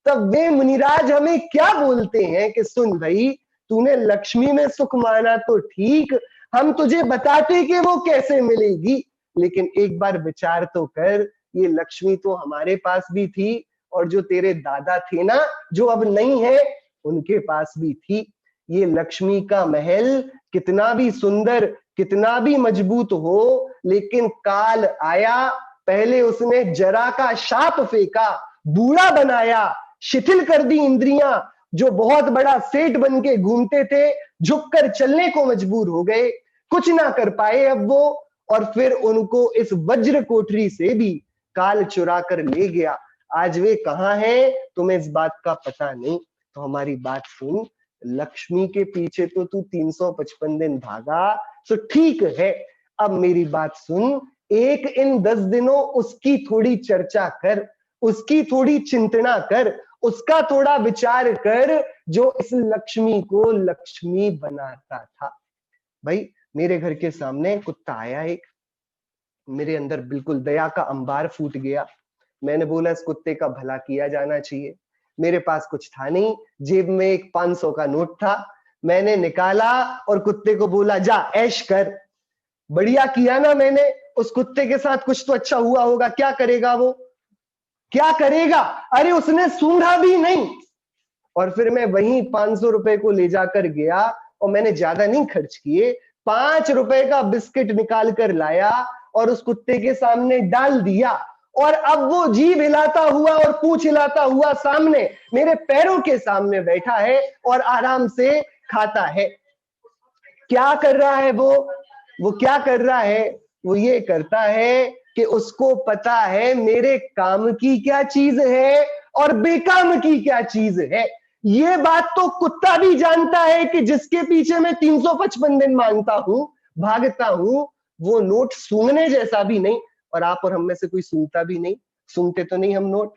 तब वे मुनिराज हमें क्या बोलते हैं कि सुन भाई, तूने लक्ष्मी में सुख माना तो ठीक, हम तुझे बताते कि वो कैसे मिलेगी, लेकिन एक बार विचार तो कर, ये लक्ष्मी तो हमारे पास भी थी और जो तेरे दादा थे ना, जो अब नहीं है, उनके पास भी थी। ये लक्ष्मी का महल कितना भी सुंदर, कितना भी मजबूत हो, लेकिन काल आया, पहले उसने जरा का शाप फेंका, बूढ़ा बनाया, शिथिल कर दी इंद्रियां। जो बहुत बड़ा सेठ बन के घूमते थे, झुककर चलने को मजबूर हो गए, कुछ ना कर पाए अब वो। और फिर उनको इस वज्र कोठरी से भी काल चुरा कर ले गया। आज वे कहां हैं, तुम्हें इस बात का पता नहीं। तो हमारी बात सुन, लक्ष्मी के पीछे तो तू 355 दिन भागा, तो ठीक है। अब मेरी बात सुन, एक इन 10 दिनों उसकी थोड़ी चर्चा कर, उसकी थोड़ी चिंतना कर, उसका थोड़ा विचार कर, जो इस लक्ष्मी को लक्ष्मी बनाता था। भाई मेरे घर के सामने कुत्ता आया एक, मेरे अंदर बिल्कुल दया का अंबार फूट गया। मैंने बोला इस कुत्ते का भला किया जाना चाहिए। मेरे पास कुछ था नहीं, जेब में एक 500 का नोट था, मैंने निकाला और कुत्ते को बोला जा ऐश कर। बढ़िया किया ना मैंने, उस कुत्ते के साथ कुछ तो अच्छा हुआ होगा। क्या करेगा वो, क्या करेगा, अरे उसने सूंघा भी नहीं। और फिर मैं वहीं 500 रुपए को ले जाकर गया और मैंने ज्यादा नहीं खर्च किए, 5 रुपए का बिस्किट निकाल कर लाया और उस कुत्ते के सामने डाल दिया। और अब वो जीभ हिलाता हुआ और पूंछ हिलाता हुआ सामने मेरे पैरों के सामने बैठा है और आराम से खाता है। क्या कर रहा है वो क्या कर रहा है, वो ये करता है कि उसको पता है मेरे काम की क्या चीज है और बेकाम की क्या चीज है। ये बात तो कुत्ता भी जानता है कि जिसके पीछे मैं 355 दिन मांगता हूं, भागता हूं, वो नोट सूंघने जैसा भी नहीं। और आप और हम में से कोई सूंघता भी नहीं, सूंघते तो नहीं हम नोट,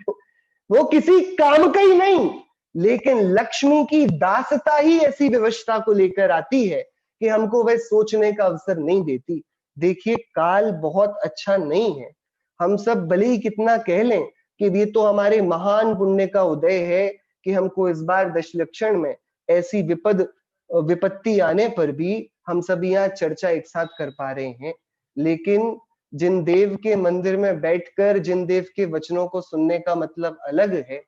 वो किसी काम का ही नहीं। लेकिन लक्ष्मी की दासता ही ऐसी व्यवस्था को लेकर आती है कि हमको वह सोचने का अवसर नहीं देती। देखिए काल बहुत अच्छा नहीं है, हम सब भले ही कितना कह लें कि ये तो हमारे महान पुण्य का उदय है कि हमको इस बार दशलक्षण में ऐसी विपत्ति आने पर भी हम सब यहाँ चर्चा एक साथ कर पा रहे हैं। लेकिन जिन देव के मंदिर में बैठकर जिन देव के वचनों को सुनने का मतलब अलग है,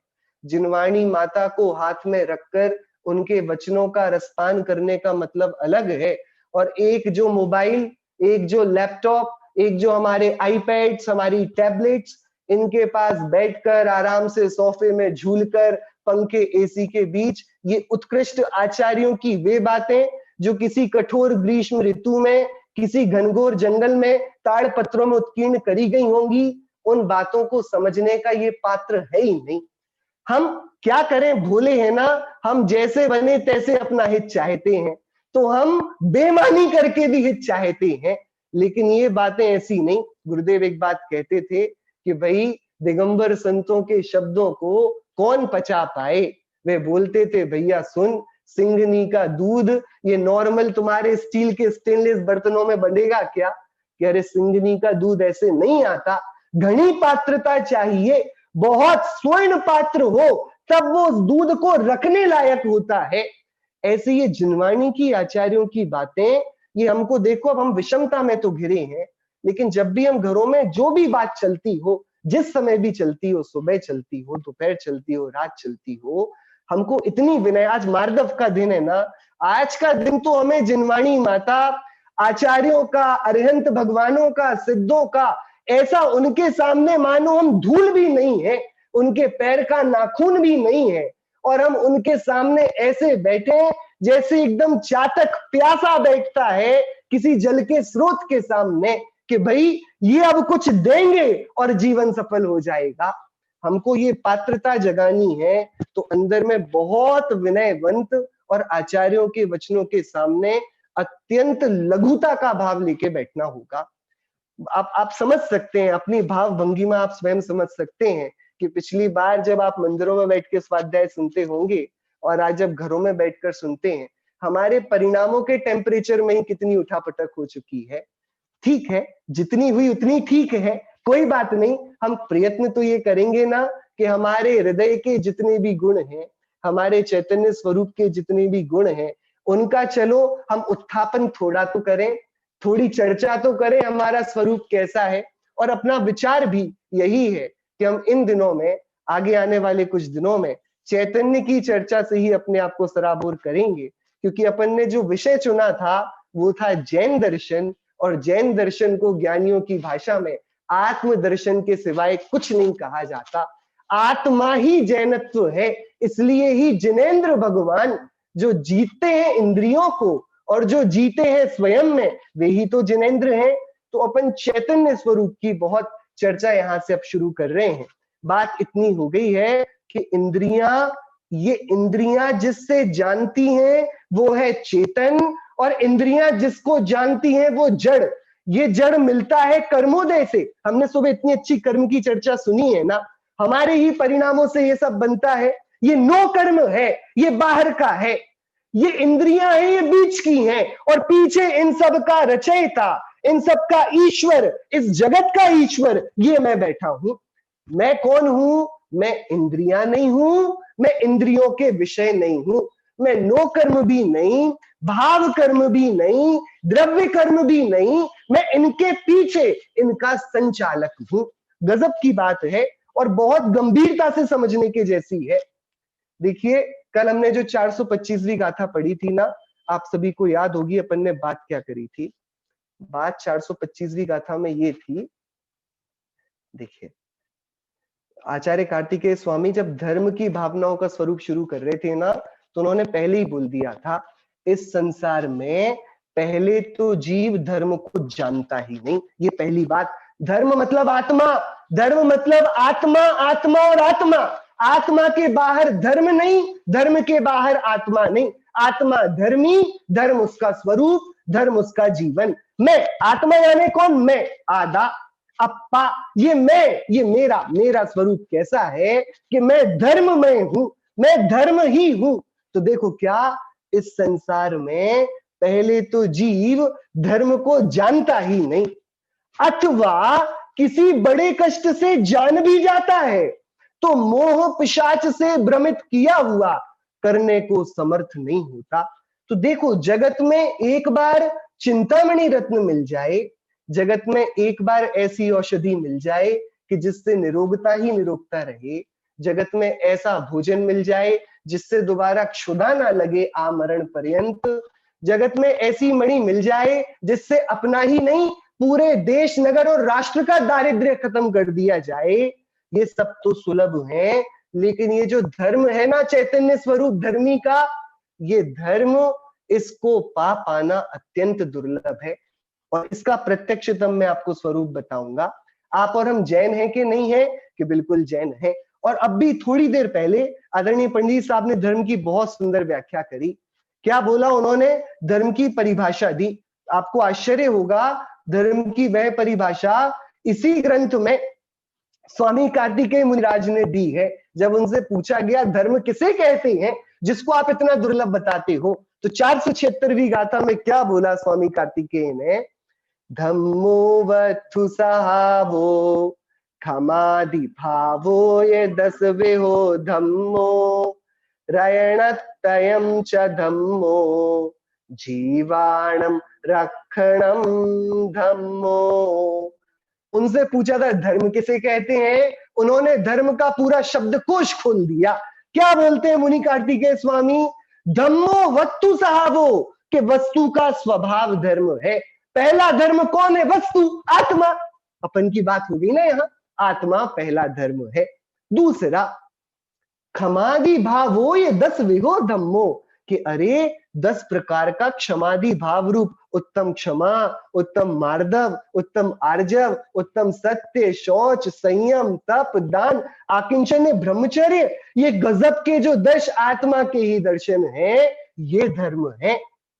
जिनवाणी माता को हाथ में रखकर उनके वचनों का रसपान करने का मतलब अलग है। और एक जो मोबाइल, एक जो लैपटॉप, एक जो हमारे आईपैड्स, हमारी टैबलेट्स, इनके पास बैठकर आराम से सोफे में झूलकर पंखे एसी के बीच ये उत्कृष्ट आचार्यों की वे बातें जो किसी कठोर ग्रीष्म ऋतु में किसी घनघोर जंगल में ताड़ पत्रों में उत्कीर्ण करी गई होंगी, उन बातों को समझने का ये पात्र है ही नहीं। हम क्या करें, भोले हैं ना, हम जैसे बने तैसे अपना हित चाहते हैं, तो हम बेमानी करके भी हित चाहते हैं। लेकिन ये बातें ऐसी नहीं। गुरुदेव एक बात कहते थे कि भाई दिगंबर संतों के शब्दों को कौन पचा पाए। वे बोलते थे भैया सुन, सिंघनी का दूध ये नॉर्मल तुम्हारे स्टील के स्टेनलेस बर्तनों में बनेगा क्या, कि अरे सिंघनी का दूध ऐसे नहीं आता, घनी पात्रता चाहिए, बहुत स्वर्ण पात्र हो तब वो उस दूध को रखने लायक होता है। ऐसे ये जिनवाणी की आचार्यों की बातें, ये हमको देखो, अब हम विषमता में तो घिरे हैं, लेकिन जब भी हम घरों में जो भी बात चलती हो, जिस समय भी चलती हो, सुबह चलती हो, दोपहर चलती हो, रात चलती हो, हमको इतनी विनय, आज मार्दव का दिन है ना, आज का दिन तो हमें जिनवाणी माता, आचार्यों का, अरिहंत भगवानों का, सिद्धों का, ऐसा उनके सामने मानो हम धूल भी नहीं है, उनके पैर का नाखून भी नहीं है, और हम उनके सामने ऐसे बैठे जैसे एकदम चातक प्यासा बैठता है किसी जल के स्रोत के सामने कि भाई ये अब कुछ देंगे और जीवन सफल हो जाएगा। हमको ये पात्रता जगानी है तो अंदर में बहुत विनयवंत और आचार्यों के वचनों के सामने अत्यंत लघुता का भाव लेके बैठना होगा। आप समझ सकते हैं, अपनी भाव भंगिमा आप स्वयं समझ सकते हैं कि पिछली बार जब आप मंदिरों में बैठ के स्वाध्याय सुनते होंगे और आज जब घरों में बैठकर सुनते हैं, हमारे परिणामों के टेम्परेचर में ही कितनी उठापटक हो चुकी है। ठीक है, जितनी हुई उतनी ठीक है, कोई बात नहीं। हम प्रयत्न तो ये करेंगे ना कि हमारे हृदय के जितने भी गुण हैं, हमारे चैतन्य स्वरूप के जितने भी गुण हैं, उनका चलो हम उत्थापन थोड़ा तो करें, थोड़ी चर्चा तो करें हमारा स्वरूप कैसा है। और अपना विचार भी यही है कि हम इन दिनों में, आगे आने वाले कुछ दिनों में चैतन्य की चर्चा से ही अपने आप को सराबोर करेंगे, क्योंकि अपन ने जो विषय चुना था वो था जैन दर्शन, और जैन दर्शन को ज्ञानियों की भाषा में आत्म दर्शन के सिवाय कुछ नहीं कहा जाता। आत्मा ही जैनत्व है, इसलिए ही जिनेंद्र भगवान जो जीतते हैं इंद्रियों को और जो जीते हैं स्वयं में, वे ही तो जिनेंद्र हैं। तो अपन चैतन्य स्वरूप की बहुत चर्चा यहां से अब शुरू कर रहे हैं। बात इतनी हो गई है कि इंद्रियां, ये इंद्रियां जिससे जानती हैं वो है चेतन, और इंद्रियां जिसको जानती हैं वो जड़। ये जड़ मिलता है कर्मोदय से। हमने सुबह इतनी अच्छी कर्म की चर्चा सुनी है ना, हमारे ही परिणामों से ये सब बनता है। ये नो कर्म है, ये बाहर का है। ये इंद्रियां हैं, ये बीच की हैं, और पीछे इन सब का रचयिता, इन सब का ईश्वर, इस जगत का ईश्वर, ये मैं बैठा हूं। मैं कौन हूं? मैं इंद्रियां नहीं हूं, मैं इंद्रियों के विषय नहीं हूं, मैं नो कर्म भी नहीं, भाव कर्म भी नहीं, द्रव्य कर्म भी नहीं, मैं इनके पीछे इनका संचालक हूं। गजब की बात है और बहुत गंभीरता से समझने के जैसी है। देखिए, कल हमने जो 425वीं गाथा पढ़ी थी ना, आप सभी को याद होगी अपन ने बात क्या करी थी। बात 425वीं गाथा में ये थी, देखिए, आचार्य कार्तिकेय स्वामी जब धर्म की भावनाओं का स्वरूप शुरू कर रहे थे ना, तो उन्होंने पहले ही बोल दिया था, इस संसार में पहले तो जीव धर्म को जानता ही नहीं। ये पहली बात। धर्म मतलब आत्मा, धर्म मतलब आत्मा, आत्मा और आत्मा। आत्मा के बाहर धर्म नहीं, धर्म के बाहर आत्मा नहीं। आत्मा धर्मी, धर्म उसका स्वरूप, धर्म उसका जीवन। मैं आत्मा यानी कौन? मैं आदा अप्पा, ये मैं, ये मेरा स्वरूप कैसा है कि मैं धर्ममय हूं, मैं धर्म ही हूं। तो देखो क्या, इस संसार में पहले तो जीव धर्म को जानता ही नहीं, अथवा किसी बड़े कष्ट से जान भी जाता है तो मोह पिशाच से भ्रमित किया हुआ करने को समर्थ नहीं होता। तो देखो, जगत में एक बार चिंतामणि रत्न मिल जाए, जगत में एक बार ऐसी औषधि मिल जाए कि जिससे निरोगता ही निरोगता रहे, जगत में ऐसा भोजन मिल जाए जिससे दोबारा क्षुधा ना लगे आमरण पर्यंत, जगत में ऐसी मणि मिल जाए जिससे अपना ही नहीं पूरे देश नगर और राष्ट्र का दारिद्र्य खत्म कर दिया जाए, ये सब तो सुलभ है। लेकिन ये जो धर्म है ना, चैतन्य स्वरूप धर्मी का, ये धर्म, इसको पा पाना अत्यंत दुर्लभ है। और इसका प्रत्यक्षतम मैं आपको स्वरूप बताऊंगा। आप और हम जैन हैं कि नहीं है? कि बिल्कुल जैन है। और अब भी थोड़ी देर पहले आदरणीय पंडित साहब ने धर्म की बहुत सुंदर व्याख्या करी। क्या बोला उन्होंने? धर्म की परिभाषा दी। आपको आश्चर्य होगा, धर्म की वह परिभाषा इसी ग्रंथ में स्वामी कार्तिकेय मुनिराज ने दी है। जब उनसे पूछा गया धर्म किसे कहते हैं जिसको आप इतना दुर्लभ बताते हो, तो 476वीं गाथा में क्या बोला स्वामी कार्तिकेय ने? धम्मो वत्थु सहावो खमादि भावो ये 10 हो धम्मो रयणतयं च धम्मो जीवाणम रक्षणम धम्मो। उनसे पूछा था धर्म किसे कहते हैं, उन्होंने धर्म का पूरा शब्दकोश खोल दिया। क्या बोलते हैं मुनि कार्तिकेय स्वामी? धम्मो वस्तु सहावो, कि वस्तु का स्वभाव धर्म है। पहला धर्म कौन है? वस्तु, आत्मा। अपन की बात हो गई ना यहां, आत्मा पहला धर्म है। दूसरा, क्षमादि भावो ये 10 विहो धम्मो, कि अरे 10 प्रकार का क्षमादि भाव रूप उत्तम क्षमा, उत्तम मार्दव, उत्तम आर्जव, उत्तम सत्य, शौच, संयम, तप, दान, आकिंचन्य, ब्रह्मचर्य, ये गजब के जो 10 आत्मा के ही दर्शन हैं, ये धर्म है।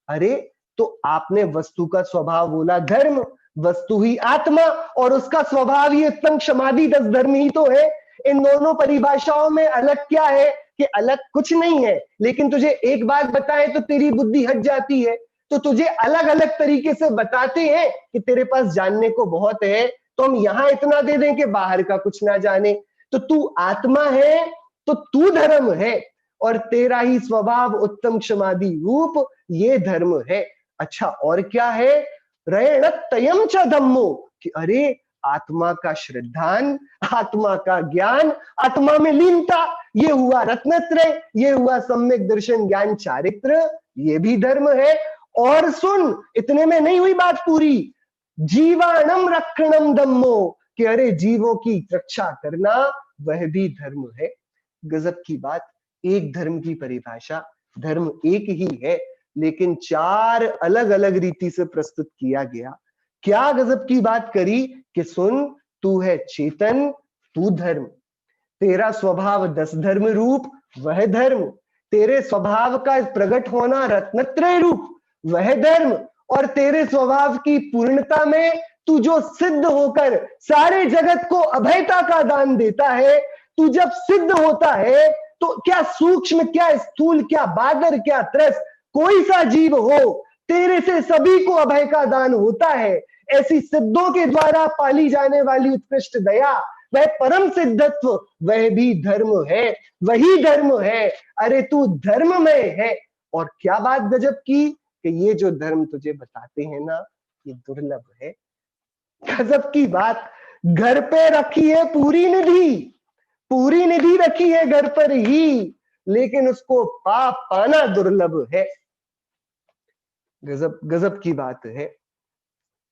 अरे तो आपने वस्तु का स्वभाव बोला धर्म, वस्तु ही आत्मा और उसका स्वभाव ही उत्तम क्षमादि 10 धर्म ही तो है। इन दोनों परिभाषाओं में अलग क्या है कि अलग कुछ नहीं है, लेकिन तुझे एक बात बताए तो तेरी बुद्धि हट जाती है, तो तुझे अलग अलग तरीके से बताते हैं कि तेरे पास जानने को बहुत है, तो हम यहां इतना दे दें कि बाहर का कुछ ना जाने। तो तू आत्मा है तो तू धर्म है और तेरा ही स्वभाव उत्तम क्षमादि रूप ये धर्म है। अच्छा और क्या है? रणतयम च धम्मो, कि अरे आत्मा का श्रद्धान, आत्मा का ज्ञान, आत्मा में लीनता, ये हुआ रत्नत्रय, ये हुआ सम्यक दर्शन ज्ञान चारित्र, ये भी धर्म है। और सुन, इतने में नहीं हुई बात पूरी, जीवाणम रक्षणम धम्मो, कि अरे जीवों की रक्षा करना वह भी धर्म है। गजब की बात, एक धर्म की परिभाषा, धर्म एक ही है लेकिन 4 अलग अलग रीति से प्रस्तुत किया गया। क्या गजब की बात करी कि सुन, तू है चेतन, तू धर्म, तेरा स्वभाव 10 धर्म रूप, वह धर्म, तेरे स्वभाव का प्रकट होना रत्नत्रय रूप, वह धर्म, और तेरे स्वभाव की पूर्णता में तू जो सिद्ध होकर सारे जगत को अभयता का दान देता है, तू जब सिद्ध होता है तो क्या सूक्ष्म, क्या स्थूल, क्या बादर, क्या त्रस, कोई सा जीव हो, तेरे से सभी को अभय का दान होता है। ऐसी सिद्धों के द्वारा पाली जाने वाली उत्कृष्ट दया, वह परम सिद्धत्व, वह भी धर्म है, वही धर्म है। अरे तू धर्म में है। और क्या बात गजब की कि ये जो धर्म तुझे बताते हैं ना, ये दुर्लभ है। गजब की बात, घर पे रखी है पूरी निधि, पूरी निधि रखी है घर पर ही, लेकिन उसको पाना दुर्लभ है। गजब गजब की बात है।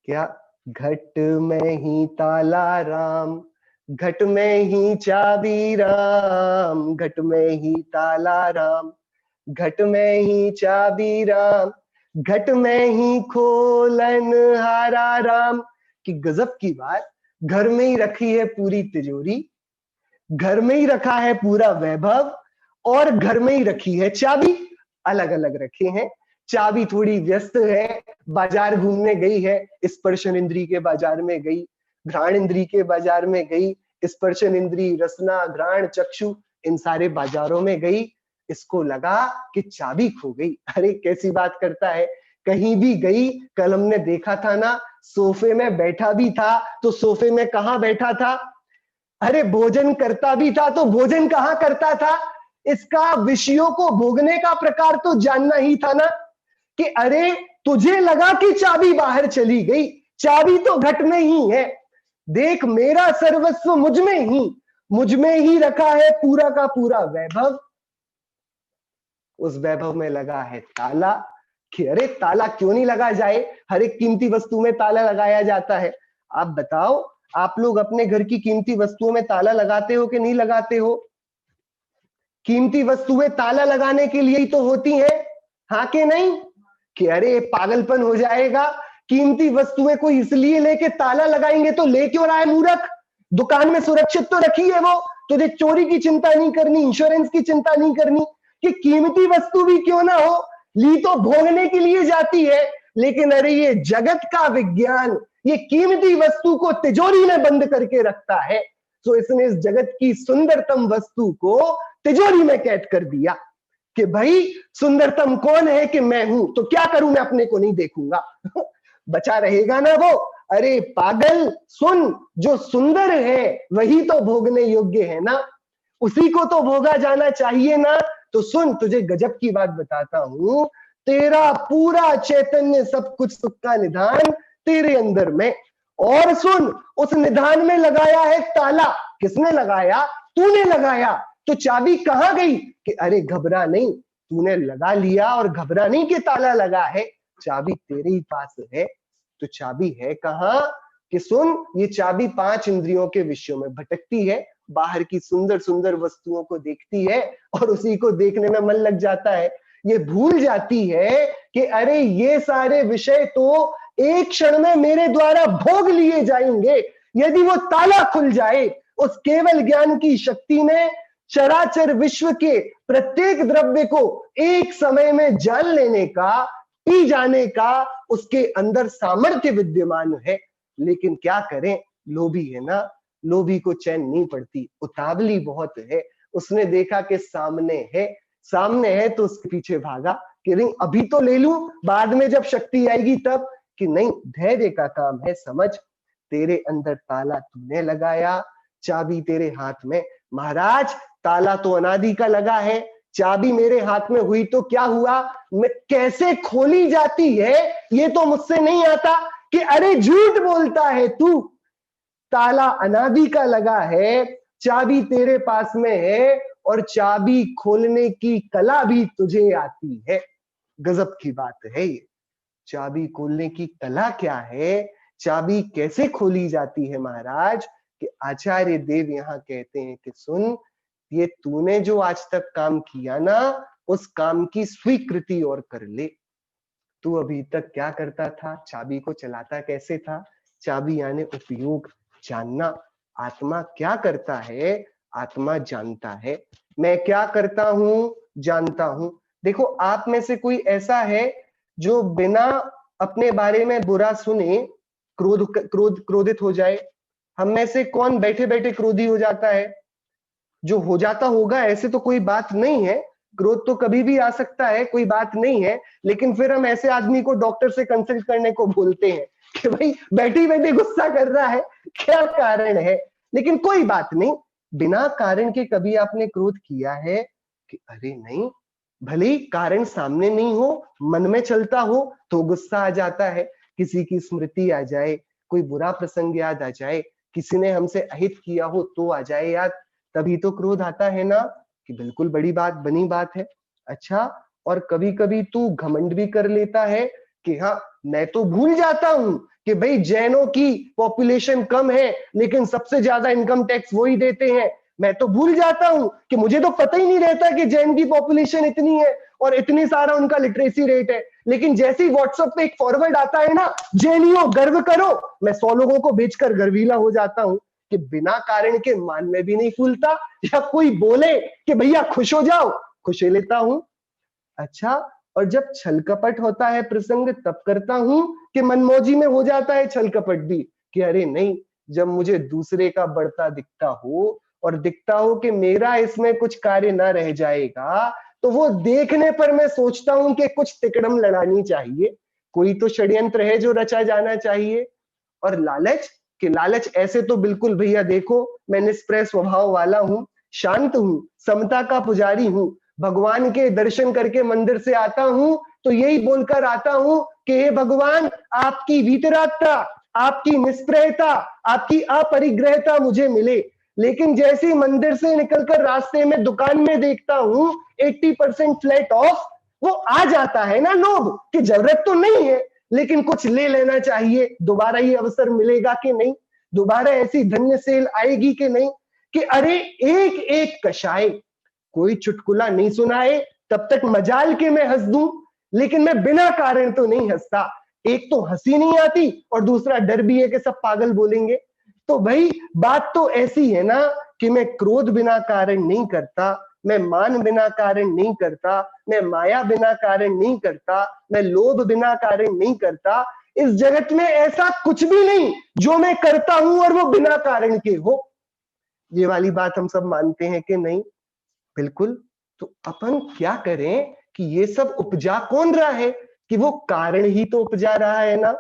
क्या? घट में ही ताला राम, घट में ही चाबी राम, घट में ही ताला राम, घट में ही चाबी राम, घट में ही खोलन हारा राम। कि गजब की बात, घर में ही रखी है पूरी तिजोरी, घर में ही रखा है पूरा वैभव, और घर में ही रखी है चाबी। अलग अलग रखे हैं, चाबी थोड़ी व्यस्त है, बाजार घूमने गई है, स्पर्शन इंद्री के बाजार में गई, घ्राण इंद्री के बाजार में गई, स्पर्शन इंद्री, रसना, घ्राण, चक्षु, इन सारे बाजारों में गई। इसको लगा कि चाबी खो गई। अरे कैसी बात करता है, कहीं भी गई। कल हमने देखा था ना, सोफे में बैठा भी था तो सोफे में कहां बैठा था? अरे भोजन करता भी था तो भोजन कहां करता था? इसका विषयों को भोगने का प्रकार तो जानना ही था ना। कि अरे तुझे लगा कि चाबी बाहर चली गई, चाबी तो घट में ही है। देख, मेरा सर्वस्व मुझ में ही रखा है पूरा का पूरा वैभव। उस वैभव में लगा है ताला। कि अरे ताला क्यों नहीं लगा जाए? हर एक कीमती वस्तु में ताला लगाया जाता है। आप बताओ, आप लोग अपने घर की कीमती वस्तुओं में ताला लगाते हो कि नहीं लगाते हो? कीमती वस्तुएं ताला लगाने के लिए ही तो होती हैं, हाँ कि नहीं? कि अरे पागलपन हो जाएगा, कीमती वस्तुएं कोई इसलिए लेके ताला लगाएंगे तो ले क्यों रहा है मूर्ख? दुकान में सुरक्षित तो रखी है वो, तुझे चोरी की चिंता नहीं करनी, इंश्योरेंस की चिंता नहीं करनी। कि कीमती वस्तु भी क्यों ना हो, ली तो भोगने के लिए जाती है, लेकिन अरे ये जगत का विज्ञान ये कीमती वस्तु को तिजोरी में बंद करके रखता है। तो इसने इस जगत की सुंदरतम वस्तु को तिजोरी में कैद कर दिया कि भाई सुंदरतम कौन है? कि मैं हूं, तो क्या करूं, मैं अपने को नहीं देखूंगा। बचा रहेगा ना वो? अरे पागल सुन, जो सुंदर है वही तो भोगने योग्य है ना, उसी को तो भोगा जाना चाहिए ना। तो सुन, तुझे गजब की बात बताता हूं, तेरा पूरा चैतन्य सब कुछ सुख का निधान तेरे अंदर में। और सुन, उस निधान में लगाया है ताला। किसने लगाया? तूने लगाया। तो चाबी कहां गई? कि अरे घबरा नहीं, तूने लगा लिया और घबरा नहीं कि ताला लगा है, चाबी तेरे ही पास है। तो चाबी है कहां? कि सुन, ये चाबी 5 इंद्रियों के विषयों में भटकती है, बाहर की सुंदर सुंदर वस्तुओं को देखती है और उसी को देखने में मन लग जाता है। ये भूल जाती है कि अरे ये सारे विषय तो एक क्षण में मेरे द्वारा भोग लिए जाएंगे। यदि वो ताला खुल जाए, उस केवल ज्ञान की शक्ति में चराचर विश्व के प्रत्येक द्रव्य को एक समय में जान लेने का, पी जाने का उसके अंदर सामर्थ्य विद्यमान है। लेकिन क्या करें, लोभी है ना, लोभी को चैन नहीं पड़ती, उतावली बहुत है। उसने देखा कि सामने है तो उसके पीछे भागा कि नहीं अभी तो ले लूं, बाद में जब शक्ति आएगी तब। कि नहीं, धैर्य का काम है। समझ, तेरे अंदर ताला तूने लगाया, चाबी तेरे हाथ में। महाराज, ताला तो अनादि का लगा है, चाबी मेरे हाथ में हुई तो क्या हुआ, मैं कैसे खोली जाती है ये तो मुझसे नहीं आता। कि अरे झूठ बोलता है तू, ताला अनादि का लगा है, चाबी तेरे पास में है और चाबी खोलने की कला भी तुझे आती है। गजब की बात है ये। चाबी खोलने की कला क्या है, चाबी कैसे खोली जाती है महाराज? कि आचार्य देव यहाँ कहते हैं कि सुन, ये तूने जो आज तक काम किया ना, उस काम की स्वीकृति और कर ले। तू अभी तक क्या करता था, चाबी को चलाता कैसे था? चाबी यानी उपयोग, जानना। आत्मा क्या करता है, आत्मा जानता है। मैं क्या करता हूं, जानता हूं। देखो, आप में से कोई ऐसा है जो बिना अपने बारे में बुरा सुने क्रोधित हो जाए? हम में से कौन बैठे बैठे क्रोधी हो जाता है? जो हो जाता होगा, ऐसे तो कोई बात नहीं है, क्रोध तो कभी भी आ सकता है, कोई बात नहीं है। लेकिन फिर हम ऐसे आदमी को डॉक्टर से कंसल्ट करने को बोलते हैं कि भाई बैठी बैठी गुस्सा कर रहा है, क्या कारण है? लेकिन कोई बात नहीं, बिना कारण के कभी आपने क्रोध किया है? कि अरे नहीं, भले ही कारण सामने नहीं हो, मन में चलता हो तो गुस्सा आ जाता है। किसी की स्मृति आ जाए, कोई बुरा प्रसंग याद आ जाए, किसी ने हमसे अहित किया हो तो आ जाए याद, तभी तो क्रोध आता है ना। कि बिल्कुल बड़ी बात, बनी बात है। अच्छा, और कभी कभी तू घमंड भी कर लेता है कि हाँ, मैं तो भूल जाता हूं कि भाई जैनों की पॉपुलेशन कम है लेकिन सबसे ज्यादा इनकम टैक्स वही देते हैं। मैं तो भूल जाता हूं कि मुझे तो पता ही नहीं रहता कि जैन की पॉपुलेशन इतनी है और इतनी सारा उनका लिटरेसी रेट है। लेकिन जैसे ही व्हाट्सएप पे एक फॉरवर्ड आता है ना, जैनियों गर्व करो, मैं 100 लोगों को भेजकर गर्वीला हो जाता हूं। कि बिना कारण के मान में भी नहीं फूलता, या कोई बोले कि भैया खुश हो जाओ, खुश लेता हूं। अच्छा, और जब छल कपट होता है प्रसंग तब करता हूं कि मनमौजी में हो जाता है छल कपट भी। कि अरे नहीं, जब मुझे दूसरे का बढ़ता दिखता हो और दिखता हो कि मेरा इसमें कुछ कार्य ना रह जाएगा, तो वो देखने पर मैं सोचता हूं कि कुछ तिकड़म लड़ानी चाहिए, कोई तो षड्यंत्र है जो रचा जाना चाहिए। और लालच, कि लालच ऐसे तो बिल्कुल भैया देखो, मैं निष्प्रय स्वभाव वाला हूं, शांत हूं, समता का पुजारी हूं, भगवान के दर्शन करके मंदिर से आता हूं तो यही बोलकर आता हूं कि हे भगवान, आपकी वीतरागता, आपकी निष्प्रयता, आपकी अपरिग्रहता मुझे मिले। लेकिन जैसे ही मंदिर से निकलकर रास्ते में दुकान में देखता हूं 80% फ्लैट ऑफ, वो आ जाता है ना लोभ, कि जरूरत तो नहीं है लेकिन कुछ ले लेना चाहिए, दोबारा ये अवसर मिलेगा कि नहीं, दोबारा ऐसी धन्य सेल आएगी कि नहीं। कि अरे एक एक कषाय, कोई चुटकुला नहीं सुनाए तब तक मजाल के मैं हंस दूं, लेकिन मैं बिना कारण तो नहीं हंसता। एक तो हंसी नहीं आती और दूसरा डर भी है कि सब पागल बोलेंगे। तो भाई बात तो ऐसी है ना कि मैं क्रोध बिना कारण नहीं करता, मैं मान बिना कारण नहीं करता, मैं माया बिना कारण नहीं करता, मैं लोभ बिना कारण नहीं करता। इस जगत में ऐसा कुछ भी नहीं जो मैं करता हूं और वो बिना कारण के हो। ये वाली बात हम सब मानते हैं कि नहीं? बिल्कुल। तो अपन क्या करें कि ये सब उपजा कौन रहा है? कि वो कारण ही तो उपजा रहा है ना,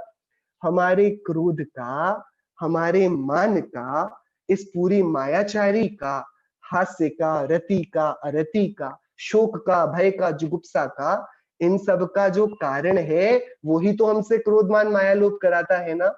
हमारे क्रोध का, हमारे मान का, इस पूरी मायाचारी का, हास्य का, रति का, अरति का, शोक का, भय का, जुगुप्सा का, इन सब का जो कारण है वही तो हमसे क्रोध मान माया लोभ कराता है ना।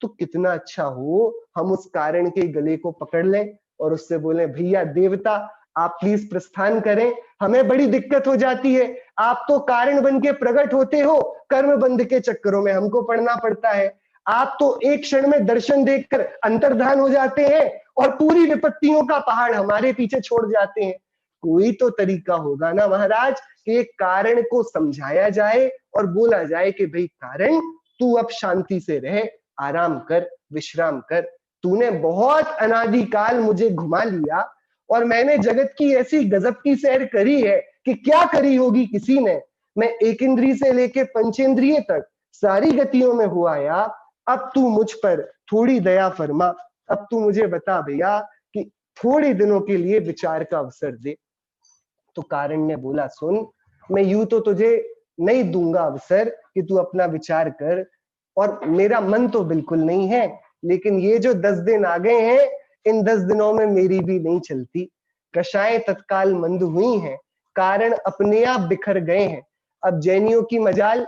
तो कितना अच्छा हो हम उस कारण के गले को पकड़ लें और उससे बोले, भैया देवता आप प्लीज प्रस्थान करें, हमें बड़ी दिक्कत हो जाती है, आप तो कारण बन के प्रकट होते हो, कर्म बंध के चक्करों में हमको पड़ना पड़ता है। आप तो एक क्षण में दर्शन देखकर अंतर्धान हो जाते हैं और पूरी विपत्तियों का पहाड़ हमारे पीछे छोड़ जाते हैं। कोई तो तरीका होगा ना महाराज कि एक कारण को समझाया जाए और बोला जाए कि भाई कारण, तू अब शांति से रह, आराम कर, विश्राम कर। तूने बहुत अनादिकाल मुझे घुमा लिया और मैंने जगत की ऐसी गजब की सैर करी है कि क्या करी होगी किसी ने। मैं एक इंद्रिय से लेके पंचेंद्रिय तक सारी गतियों में हुआ आया। अब तू मुझ पर थोड़ी दया फरमा, अब तू मुझे बता भैया कि थोड़े दिनों के लिए विचार का अवसर दे। तो कारण ने बोला, सुन, मैं यूं तो तुझे नहीं दूंगा अवसर कि तू अपना विचार कर, और मेरा मन तो बिल्कुल नहीं है, लेकिन ये जो 10 दिन आ गए हैं, इन 10 दिनों में मेरी भी नहीं चलती। कषाएं तत्काल मंद हुई हैं, कारण अपने आप बिखर गए हैं। अब जैनियों की मजाल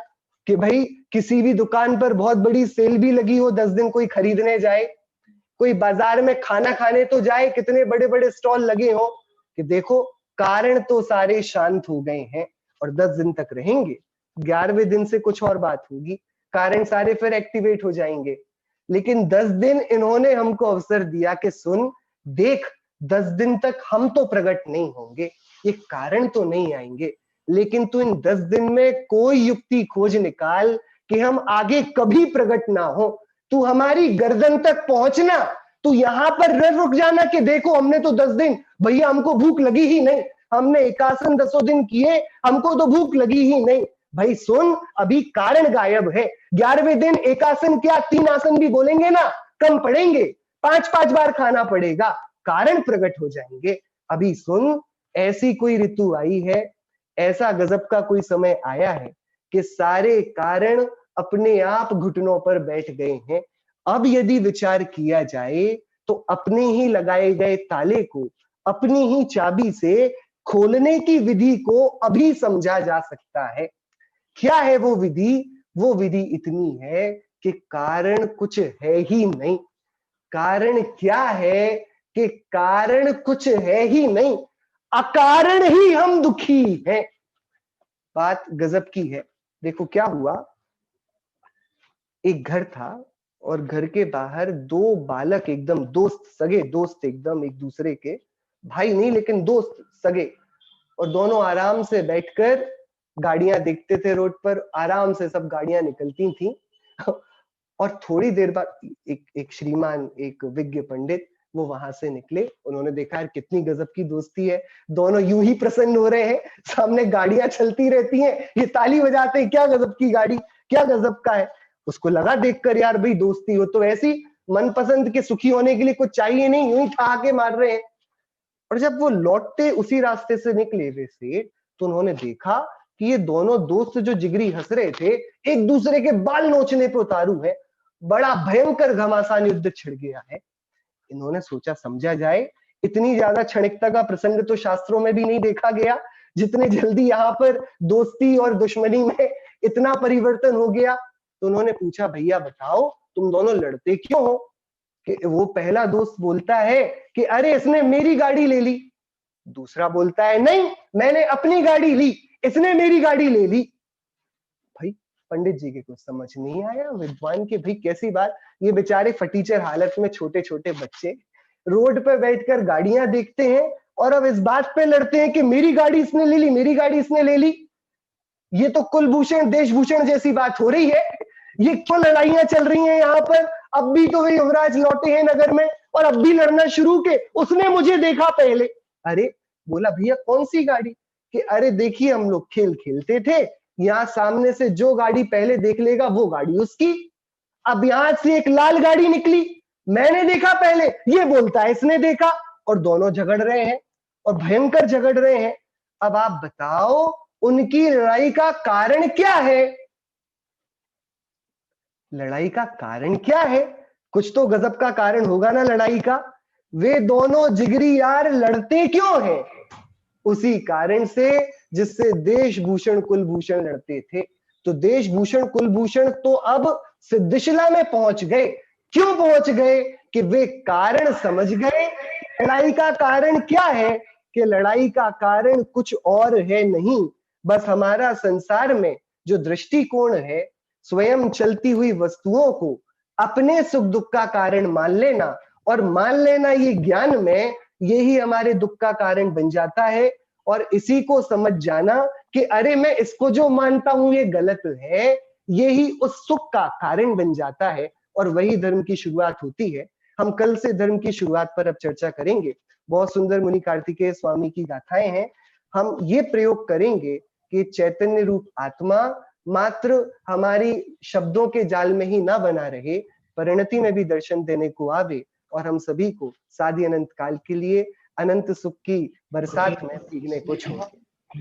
कि भाई किसी भी दुकान पर बहुत बड़ी सेल भी लगी हो, 10 दिन कोई खरीदने जाए, कोई बाजार में खाना खाने तो जाए, कितने बड़े बड़े स्टॉल लगे हो, कि देखो कारण तो सारे शांत हो गए हैं और 10 दिन तक रहेंगे। 11वें दिन से कुछ और बात होगी, कारण सारे फिर एक्टिवेट हो जाएंगे। लेकिन 10 दिन इन्होंने हमको अवसर दिया कि सुन देख, 10 दिन तक हम तो प्रकट नहीं होंगे, ये कारण तो नहीं आएंगे, लेकिन तू इन 10 दिन में कोई युक्ति खोज निकाल कि हम आगे कभी प्रकट ना हो। तू हमारी गर्दन तक पहुंचना, तू यहां पर रुक जाना कि देखो हमने तो 10 दिन, भैया हमको भूख लगी ही नहीं, हमने एकासन 10 दिन किए, हमको तो भूख लगी ही नहीं। भाई सुन, अभी कारण गायब है। 11वें दिन एकासन क्या 3 आसन भी बोलेंगे ना, कम पड़ेंगे, 5-5 बार खाना पड़ेगा, कारण प्रकट हो जाएंगे। अभी सुन, ऐसी कोई ऋतु आई है, ऐसा गजब का कोई समय आया है कि सारे कारण अपने आप घुटनों पर बैठ गए हैं। अब यदि विचार किया जाए तो अपने ही लगाए गए ताले को अपनी ही चाबी से खोलने की विधि को अभी समझा जा सकता है। क्या है वो विधि? वो विधि इतनी है कि कारण कुछ है ही नहीं। कारण क्या है कि कारण कुछ है ही नहीं, अकारण ही हम दुखी हैं। बात गजब की है। देखो क्या हुआ, एक घर था और घर के बाहर 2 बालक, एकदम दोस्त, सगे दोस्त, एकदम एक दूसरे के, भाई नहीं लेकिन दोस्त सगे, और दोनों आराम से बैठकर गाड़ियां देखते थे रोड पर, आराम से सब गाड़ियां निकलती थी। और थोड़ी देर बाद एक श्रीमान, एक विज्ञ पंडित, वो वहां से निकले। उन्होंने देखा यार कितनी गजब की दोस्ती है, दोनों यूं ही प्रसन्न हो रहे हैं, सामने गाड़ियां चलती रहती हैं, ये ताली बजाते हैं, क्या गजब की गाड़ी, क्या गजब का है। उसको लगा देखकर यार भाई दोस्ती हो तो ऐसी, मनपसंद के सुखी होने के लिए कुछ चाहिए नहीं, यूं ही ठहाके मार रहे हैं। और जब वो लौटते उसी रास्ते से निकले वे से, तो उन्होंने देखा कि ये दोनों दोस्त जो जिगरी हंस रहे थे, एक दूसरे के बाल नोचने पे उतारू है। बड़ा भयंकर घमासान युद्ध छिड़ गया है। इन्होंने सोचा समझा जाए, इतनी ज्यादा क्षणिकता का प्रसंग तो शास्त्रों में भी नहीं देखा गया, जितने जल्दी यहाँ पर दोस्ती और दुश्मनी में इतना परिवर्तन हो गया। तो उन्होंने पूछा, भैया बताओ तुम दोनों लड़ते क्यों हो? कि वो पहला दोस्त बोलता है कि अरे इसने मेरी गाड़ी ले ली। दूसरा बोलता है नहीं, मैंने अपनी गाड़ी ली, इसने मेरी गाड़ी ले ली। भाई पंडित जी के कुछ समझ नहीं आया, विद्वान के भाई कैसी बात, ये बेचारे फटीचर हालत में छोटे छोटे बच्चे रोड पर बैठकर गाड़ियां देखते हैं और अब इस बात पे लड़ते हैं कि मेरी गाड़ी इसने ले ली, मेरी गाड़ी इसने ले ली। ये तो कुलभूषण देशभूषण जैसी बात हो रही है। ये क्यों लड़ाइयां चल रही हैं यहाँ पर? अब भी तो वे युवराज लौटे हैं नगर में और अब भी लड़ना शुरू के, उसने मुझे देखा पहले। अरे बोला भैया कौन सी गाड़ी? कि अरे देखिए हम लोग खेल खेलते थे, यहाँ सामने से जो गाड़ी पहले देख लेगा वो गाड़ी उसकी। अब यहां से एक लाल गाड़ी निकली, मैंने देखा पहले, ये बोलता है इसने देखा, और दोनों झगड़ रहे हैं और भयंकर झगड़ रहे हैं। अब आप बताओ उनकी लड़ाई का कारण क्या है? लड़ाई का कारण क्या है? कुछ तो गजब का कारण होगा ना लड़ाई का। वे दोनों जिगरी यार लड़ते क्यों हैं? उसी कारण से जिससे देशभूषण कुलभूषण लड़ते थे। तो देशभूषण कुलभूषण तो अब सिद्धशिला में पहुंच गए। क्यों पहुंच गए? कि वे कारण समझ गए। लड़ाई का कारण क्या है? कि लड़ाई का कारण कुछ और है नहीं, बस हमारा संसार में जो दृष्टिकोण है, स्वयं चलती हुई वस्तुओं को अपने सुख दुख का कारण मान लेना, और मान लेना ये ज्ञान में, यही हमारे दुख का कारण बन जाता है। और इसी को समझ जाना कि अरे मैं इसको जो मानता हूं ये गलत है, यही उस सुख का कारण बन जाता है और वही धर्म की शुरुआत होती है। हम कल से धर्म की शुरुआत पर अब चर्चा करेंगे। बहुत सुंदर मुनि कार्तिकेय स्वामी की गाथाएं हैं। हम ये प्रयोग करेंगे कि चैतन्य रूप आत्मा मात्र हमारी शब्दों के जाल में ही ना बना रहे, परिणति में भी दर्शन देने को आवे और हम सभी को सादी अनंत काल के लिए अनंत सुख की बरसात में भीगने को छोड़े।